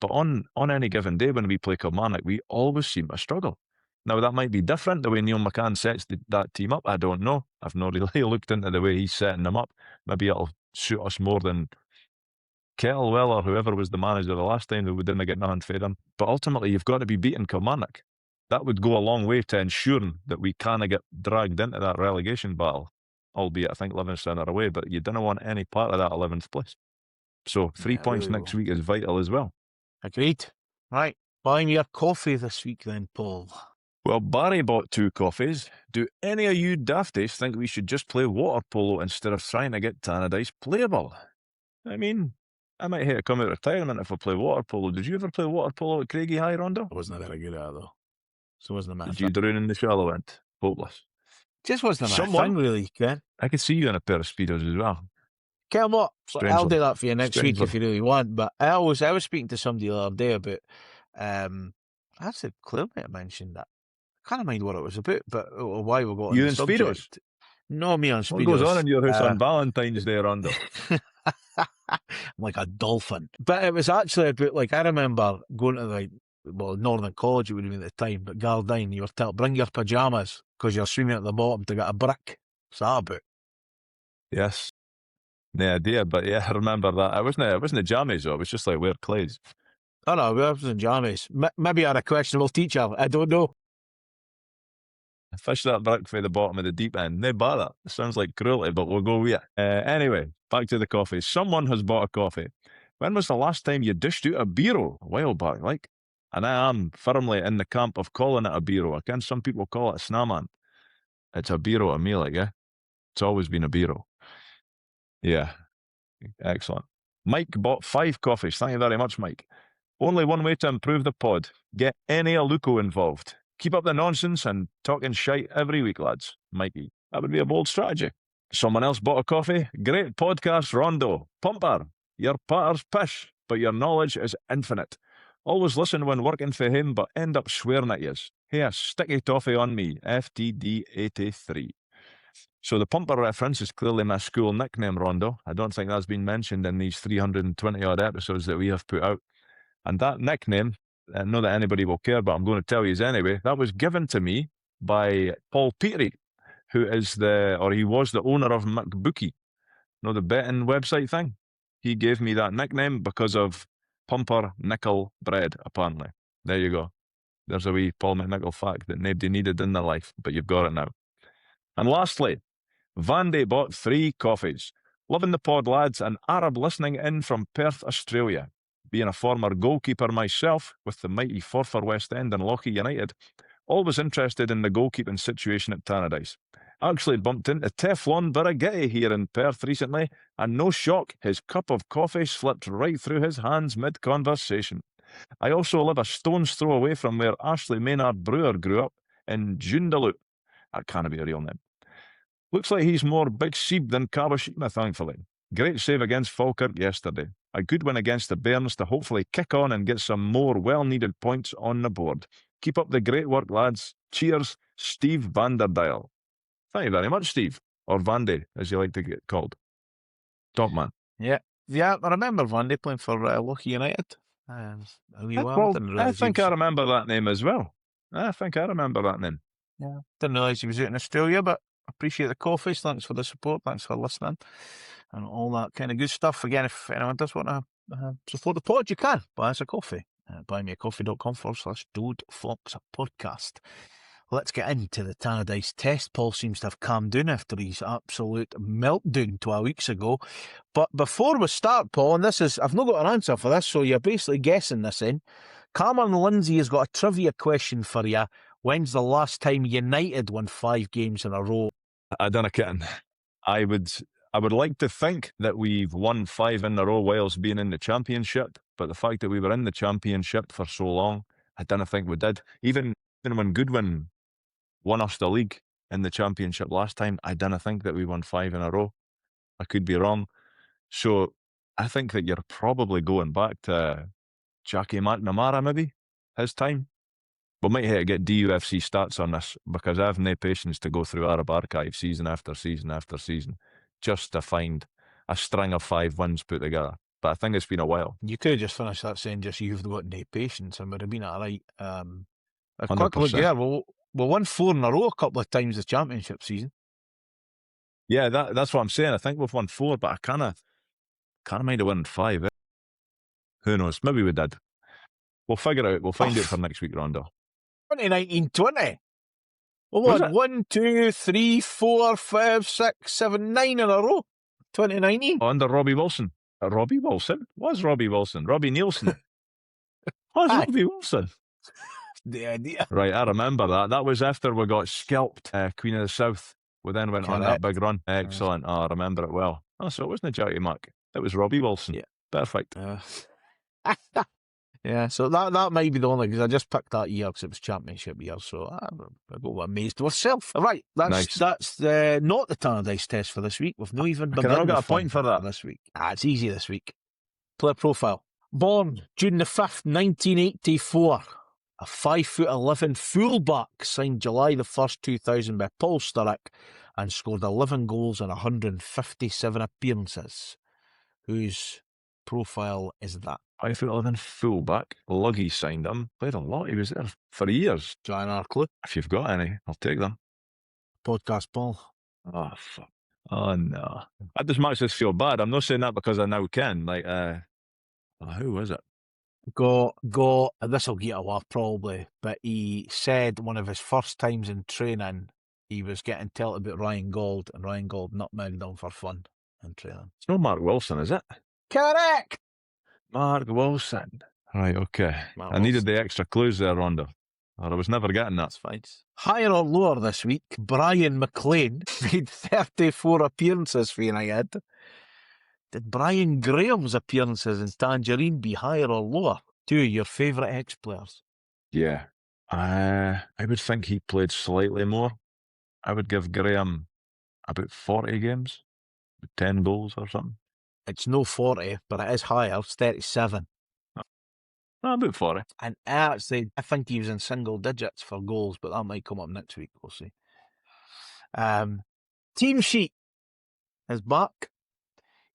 But on any given day when we play Kilmarnock, we always seem to struggle. Now, that might be different the way Neil McCann sets that team up. I don't know. I've not really looked into the way he's setting them up. Maybe it'll suit us more than Kettlewell or whoever was the manager the last time that we didn't get nothing for them. But ultimately, you've got to be beating Kilmarnock. That would go a long way to ensuring that we kind of get dragged into that relegation battle. Albeit, I think Livingston are away, but you don't want any part of that 11th place. So 3 points really next week is vital as well. Agreed. Right. Buy me a coffee this week then, Paul. Well, Barry bought 2 coffees. Do any of you dafties think we should just play water polo instead of trying to get Tannadice playable? I mean, I might have to come out of retirement if I play water polo. Did you ever play water polo at Craigie High, Rondo? I wasn't very good at it, though. So it wasn't a matter. Did you drown in the shallow end? Hopeless. Just wasn't a matter thing, really, Ken. I could see you in a pair of Speedos as well. Ken, what? Strangely. I'll do that for you next week Strangely. if you really want. But I was speaking to somebody the other day about, I said Claire might have mentioned that. I can't mind what it was about, but why we got You on in the subject. Speedos? No, me on Speedos. What goes on in your house on Valentines Day, Rondo? I'm like a dolphin. But it was actually about, like, I remember going to Northern College, it would have been at the time, but Gardine, you were told, bring your pyjamas because you're swimming at the bottom to get a brick. What's that about? Yes. No idea, but yeah, I remember that. It wasn't jammies though, it was just like wear clothes. Oh no, we wasn't jammies. Maybe I had a questionable teacher. I don't know. I fished that brick for the bottom of the deep end. No bother. It sounds like cruelty, but we'll go with it. Anyway, back to the coffee. Someone has bought a coffee. When was the last time you dished out a bureau? A while back, like. And I am firmly in the camp of calling it a bureau. Again, some people call it a snaman. It's a bureau to me, like, yeah. It's always been a bureau. Yeah. Excellent. Mike bought 5 coffees. Thank you very much, Mike. Only one way to improve the pod. Get any Aluko involved. Keep up the nonsense and talking shite every week, lads. Mikey. That would be a bold strategy. Someone else bought a coffee. Great podcast, Rondo. Pumper. Your patter's pish, but your knowledge is infinite. Always listen when working for him, but end up swearing at yous. Hey, a sticky toffee on me. FTD83. So the Pumper reference is clearly my school nickname, Rondo. I don't think that's been mentioned in these 320-odd episodes that we have put out. And that nickname, not that anybody will care, but I'm going to tell you anyway, that was given to me by Paul Petrie, who was the owner of McBookie. You know, the betting website thing? He gave me that nickname because of Pumper Nickel Bread, apparently. There you go. There's a wee Paul McNichol fact that nobody needed in their life, but you've got it now. And lastly, Vandy bought 3 coffees. Loving the pod, lads, and Arab listening in from Perth, Australia. Being a former goalkeeper myself with the mighty Forfar West End and Lochie United, always interested in the goalkeeping situation at Tannadice. Actually bumped into Teflon Baraghetti here in Perth recently, and no shock, his cup of coffee slipped right through his hands mid-conversation. I also live a stone's throw away from where Ashley Maynard Brewer grew up, in Joondalup. That can't be a real name. Looks like he's more Big Seeb than Kawashima, thankfully. Great save against Falkirk yesterday. A good win against the Bairns to hopefully kick on and get some more well-needed points on the board. Keep up the great work, lads. Cheers, Steve Vanderdial. Thank you very much, Steve. Or Vandy, as you like to get called. Top man. Yeah, I remember Vandy playing for Lochie United. A wee while. I think I remember that name as well. I think I remember that name. Yeah, didn't realise he was out in Australia, but appreciate the coffees. Thanks for the support. Thanks for listening and all that kind of good stuff. Again, if anyone does want to support the pod, you can buy us a coffee at buymeacoffee.com/Dode Fox podcast. Let's get into the Tannadice Test. Paul seems to have calmed down after his absolute meltdown 12 weeks ago. But before we start, Paul, and I've not got an answer for this, so you're basically guessing this in. Cameron Lindsay has got a trivia question for you. When's the last time United won 5 games in a row? I don't know, Kitten. I would like to think that we've won 5 in a row whilst being in the Championship, but the fact that we were in the Championship for so long, I don't think we did. Even when Goodwin won us the league in the Championship last time, I don't think that we won 5 in a row. I could be wrong. So I think that you're probably going back to Jackie McNamara, maybe, his time. We might have to get DUFC stats on this because I have no patience to go through Arab archive season after season after season just to find a string of 5 wins put together. But I think it's been a while. You could have just finished that saying just you've got no patience and would have been all right. A 100%. quick look here. We won 4 in a row a couple of times this Championship season. Yeah, that's what I'm saying. I think we've won 4, but I kind of mind of winning 5. Who knows? Maybe we did. We'll figure it out. We'll find out for next week, Rondo. 2019-20. We won 1, 2, 3, 4, 5, 6, 7, 9 in a row. 2019. Under Robbie Wilson. Robbie Wilson? Was Robbie Wilson? Robbie Nielsen. Was Robbie Wilson? The idea. Right, I remember that. That was after we got scalped, Queen of the South. We then went on that big run. Excellent. I remember it well. Oh, so it wasn't a Jackie Mac. It was Robbie Wilson. Yeah. Perfect. Yeah, so that might be the only, because I just picked that year because it was Championship year, so I got amazed myself. Right, that's not the Tannadice Test for this week. We've not even begun. Can I get a point for that this week? It's easy this week. Player profile. Born June the 5th, 1984. A 5'11" fullback, signed July the 1st, 2000 by Paul Sturrock and scored 11 goals in 157 appearances. Whose profile is that? 5'11" fullback. Luggy signed him. Played a lot. He was there for years. Join our clue. If you've got any, I'll take them. Podcast Paul. Oh, fuck. Oh, no. That does much as feel bad. I'm not saying that because I now can. Like, who was it? Go. This will get a laugh probably, but he said one of his first times in training, he was getting told about Ryan Gold, and Ryan Gold nutmegged him for fun in training. It's not Mark Wilson, is it? Correct! Mark Wilson. Right, okay. I needed the extra clues there, Rondo. Or I was never getting that. That's fine. Higher or lower this week, Brian McLean made 34 appearances for United. Did Brian Graham's appearances in Tangerine be higher or lower? 2 of your favourite ex-players. Yeah. I would think he played slightly more. I would give Graham about 40 games, 10 goals or something. It's no 40, but it is higher. It's 37. About 40. And actually, I think he was in single digits for goals, but that might come up next week. We'll see. Team sheet is back.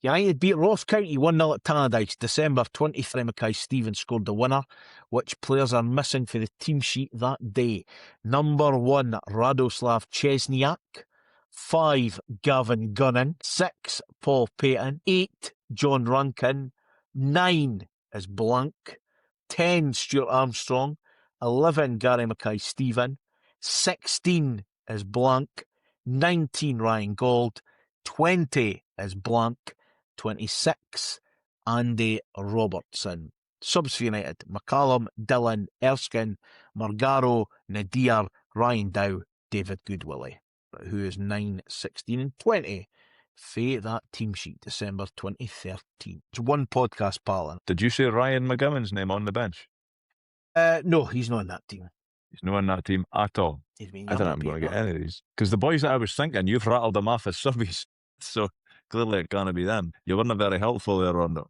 United beat Ross County 1-0 at Tannadice. December 23, Mackay Stevens scored the winner. Which players are missing for the team sheet that day? Number 1, Radoslav Chesniak. 5, Gavin Gunnan. 6, Paul Payton. 8, John Rankin. 9 is blank. 10, Stuart Armstrong. 11, Gary Mackay-Steven. 16 is blank. 19, Ryan Gold. 20 is blank. 26, Andy Robertson. Subs for United: McCallum, Dillon, Erskine, Margaro, Nadir, Ryan Dow, David Goodwillie. But who is 9, 16 and 20? For that team sheet, December 2013. It's one podcast, pal. Did you say Ryan McGowan's name on the bench? No, he's not in that team. He's not in that team at all. I don't know I'm going to get any of these. Because the boys that I was thinking, you've rattled them off as subbies. So Clearly it can't be them. You weren't very helpful there, Rondo.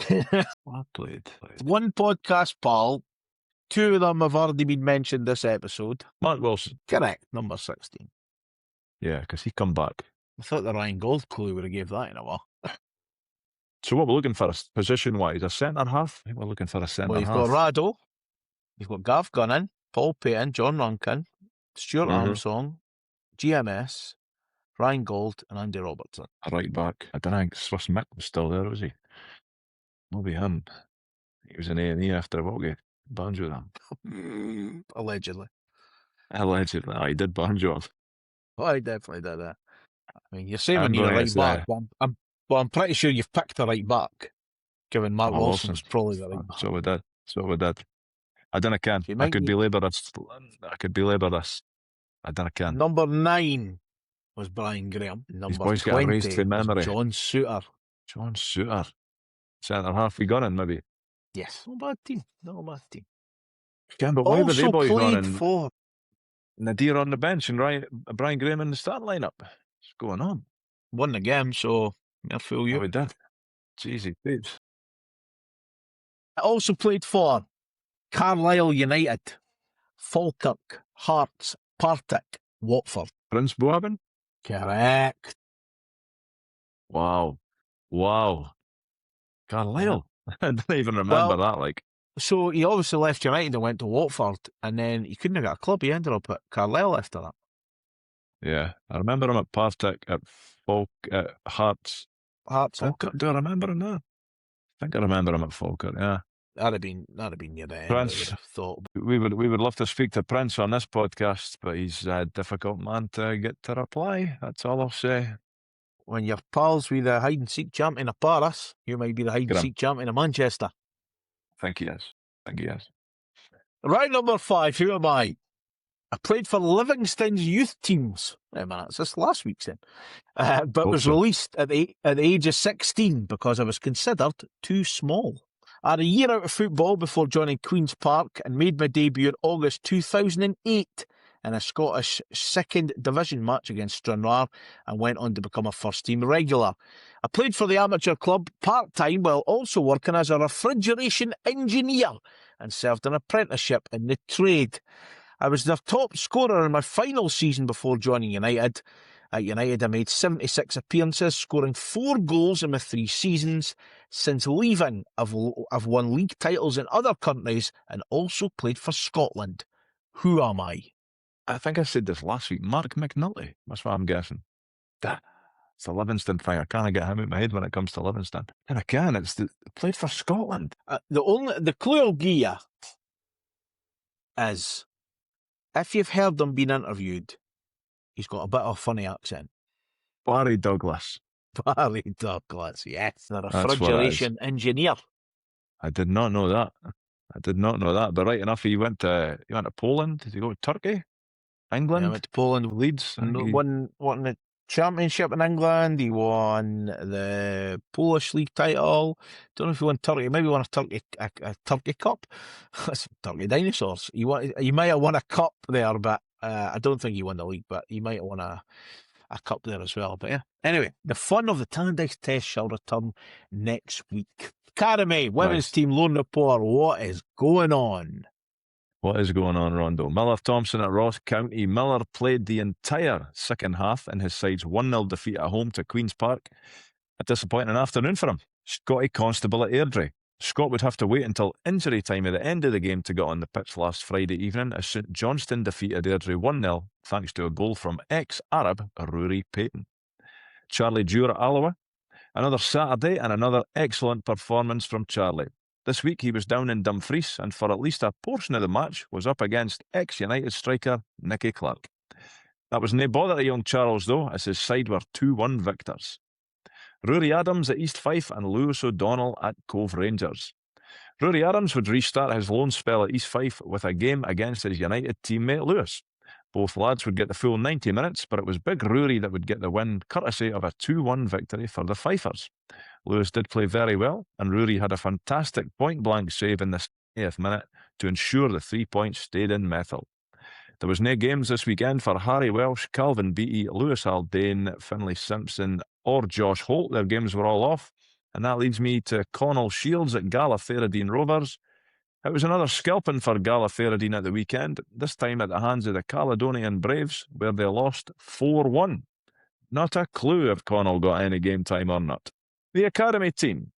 I played. One podcast, Paul. 2 of them have already been mentioned this episode. Mark Wilson. Correct, number 16. Yeah, because he come back. I thought the Ryan Gold clue would have gave that in a while. So what we're looking for position-wise, a centre-half? I think we're looking for a centre-half. Well, you've got Rado, you've got Gav Gunnan, Paul Payton, John Runkin, Stuart Armstrong, GMS, Ryan Gold, and Andy Robertson. A right back. I don't think Swiss Mick was still there, was he? Maybe him. He was in A&E after Walgate. Banjo them. Allegedly. Allegedly. He did banjo him. Oh, I definitely did that. I mean, you're saying we I'm need a going right to back. I'm pretty sure you've picked the right back, given Mark Oh, Wilson was probably the right back. So we did. I don't can. You I might could need- belabor this. I don't can. Number 9 was Brian Graham. Number boys get 20 erased from memory. was John Suter. John Suter. Centre-half we got in, maybe. Yes. Not a bad team. Not a bad team. Yeah, but why were they Also boys played running? for... Nadir on the bench and Brian Graham in the starting lineup. What's going on? Won the game, so I'll fool you. Oh, we did. Jeez, babes. Also played for Carlisle United, Falkirk, Hearts, Partick, Watford. Prince Boabin? Correct. Wow. Carlisle. I don't even remember that. Like, So he obviously left United and went to Watford, and then he couldn't have got a club. He ended up at Carlisle after that. yeah, I remember him at Partick, at Hearts. Hearts. Falkirk. Do I remember him now? I think I remember him at Falkirk. Yeah. That'd have been near the end. Prince. I would have thought. We would love to speak to Prince on this podcast, but he's a difficult man to get to reply. That's all I'll say. When your pals with the hide and seek champion of Paris, you might be the hide and seek champion of Manchester. I think he is. Right, number 5. Who am I? I played for Livingston's youth teams. Wait a minute, it's this last week's then. But was released at the age of 16 because I was considered too small. I had a year out of football before joining Queen's Park and made my debut in August 2008 in a Scottish second division match against Stranraer and went on to become a first team regular. I played for the amateur club part-time while also working as a refrigeration engineer and served an apprenticeship in the trade. I was their top scorer in my final season before joining United. At United, I made 76 appearances, scoring 4 goals in my 3 seasons. Since leaving, I've won league titles in other countries and also played for Scotland. Who am I? I think I said this last week. Mark McNulty. That's what I'm guessing. It's a Livingston thing. I can't get him out of my head when it comes to Livingston. And I can. Played for Scotland. The clue I'll give you is, if you've heard him being interviewed, he's got a bit of a funny accent. Barry Douglas. Barry Douglas, yes. The That's what it refrigeration engineer. I did not know that. But right enough, he went to Poland. Did he go to Turkey? England? Yeah, went to Poland. Leeds? And won the championship in England. He won the Polish league title. Don't know if he won Turkey. Maybe he won a Turkey Cup. That's Turkey dinosaurs. He might have won a cup there, but I don't think he won the league. But he might have won a cup there as well. But yeah. Anyway, the fun of the Tannadice Test shall return next week. Academy, women's team, Lone Report. What is going on? What is going on, Rondo? Miller Thompson at Ross County. Miller played the entire second half in his side's 1-0 defeat at home to Queen's Park. A disappointing afternoon for him. Scotty Constable at Airdrie. Scott would have to wait until injury time at the end of the game to get on the pitch last Friday evening as St Johnstone defeated Airdrie 1-0 thanks to a goal from ex-Arab Rory Payton. Charlie Dewar at Alloa. Another Saturday and another excellent performance from Charlie. This week he was down in Dumfries and for at least a portion of the match was up against ex-United striker Nicky Clark. That was no bother to young Charles though, as his side were 2-1 victors. Rory Adams at East Fife and Lewis O'Donnell at Cove Rangers. Rory Adams would restart his loan spell at East Fife with a game against his United teammate Lewis. Both lads would get the full 90 minutes, but it was Big Rory that would get the win, courtesy of a 2-1 victory for the Fifers. Lewis did play very well, and Rory had a fantastic point-blank save in the 70th minute to ensure the 3 points stayed in Methil. There was no games this weekend for Harry Welsh, Calvin Beattie, Lewis Haldane, Finlay Simpson, or Josh Holt. Their games were all off. And that leads me to Connell Shields at Galaferradine Rovers. It was another scalping for Galaferradine at the weekend, this time at the hands of the Caledonian Braves, where they lost 4-1. Not a clue if Connell got any game time or not. The academy team.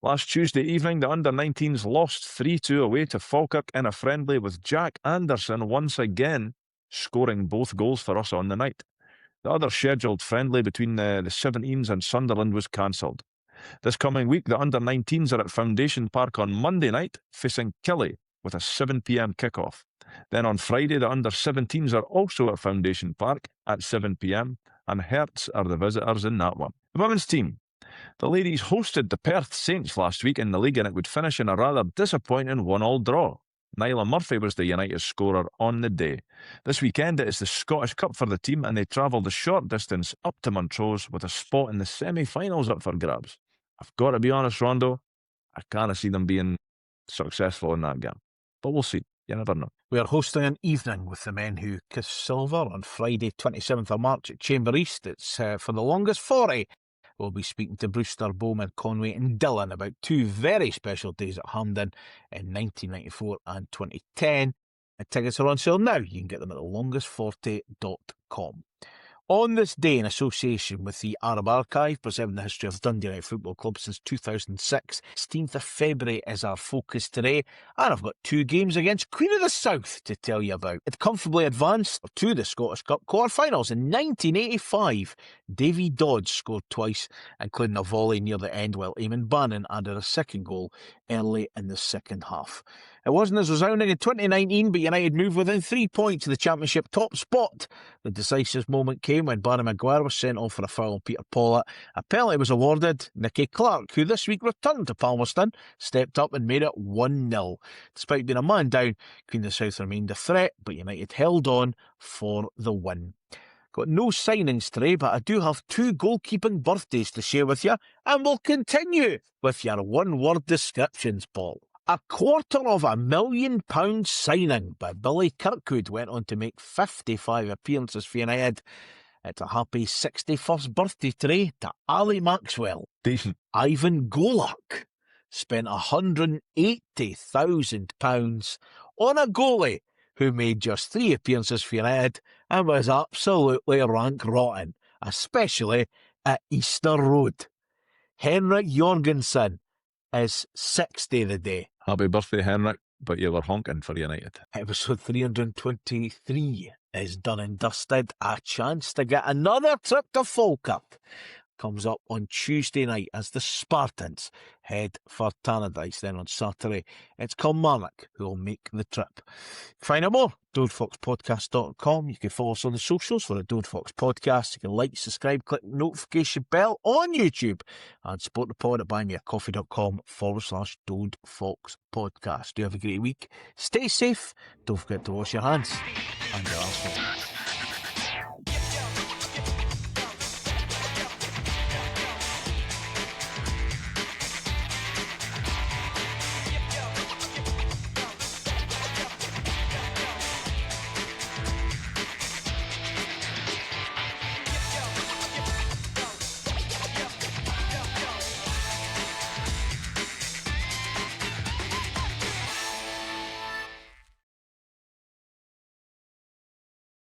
Last Tuesday evening, the under-19s lost 3-2 away to Falkirk in a friendly, with Jack Anderson once again scoring both goals for us on the night. The other scheduled friendly between the 17s and Sunderland was cancelled. This coming week, the under-19s are at Foundation Park on Monday night, facing Killie with a 7 p.m. kickoff. Then on Friday, the under-17s are also at Foundation Park at 7 p.m, and Herts are the visitors in that one. The women's team. The ladies hosted the Perth Saints last week in the league, and it would finish in a rather disappointing 1-1 draw. Nyla Murphy was the United scorer on the day. This weekend it is the Scottish Cup for the team, and they travelled the short distance up to Montrose with a spot in the semi-finals up for grabs. I've got to be honest, Rondo, I can't see them being successful in that game. But we'll see. You never know. We are hosting an evening with the men who kiss silver on Friday, 27th of March at Chamber East. It's for the longest 40. We'll be speaking to Brewster, Bowman, Conway and Dillon about two very special days at Hampden in 1994 and 2010. And tickets are on sale now. You can get them at thelongest40.com. On this day, in association with the Arab Archive, preserving the history of Dundee United Football Club since 2006, 16th of February is our focus today, and I've got two games against Queen of the South to tell you about. It comfortably advanced to the Scottish Cup quarter-finals in 1985. Davy Dodds scored twice, including a volley near the end, while Eamon Bannon added a second goal early in the second half. It wasn't as resounding in 2019, but United moved within 3 points of the Championship top spot. The decisive moment came when Barry Maguire was sent off for a foul on Peter Pollitt. A penalty was awarded. Nicky Clark, who this week returned to Palmerston, stepped up and made it 1-0. Despite being a man down, Queen of the South remained a threat, but United held on for the win. Got no signings today, but I do have two goalkeeping birthdays to share with you, and we'll continue with your one-word descriptions, Paul. £250,000 signing by Billy Kirkwood went on to make 55 appearances for United. It's a happy 61st birthday today to Ali Maxwell. Decent. Ivan Golak spent £180,000 on a goalie who made just 3 appearances for United and was absolutely rank rotten, especially at Easter Road. Henrik Jorgensen is 60 the day. Happy birthday, Henrik, but you were honking for United. Episode 323 is done and dusted. A chance to get another trip to Falkirk comes up on Tuesday night as the Spartans head for Tannadice. Then on Saturday, it's Kilmarnock who will make the trip. Find out more, DodeFoxPodcast.com. You can follow us on the socials for the Dode Fox Podcast. You can like, subscribe, click the notification bell on YouTube, and support the pod at buymeacoffee.com/Dode Fox Podcast. Do have a great week. Stay safe. Don't forget to wash your hands and your arsehole.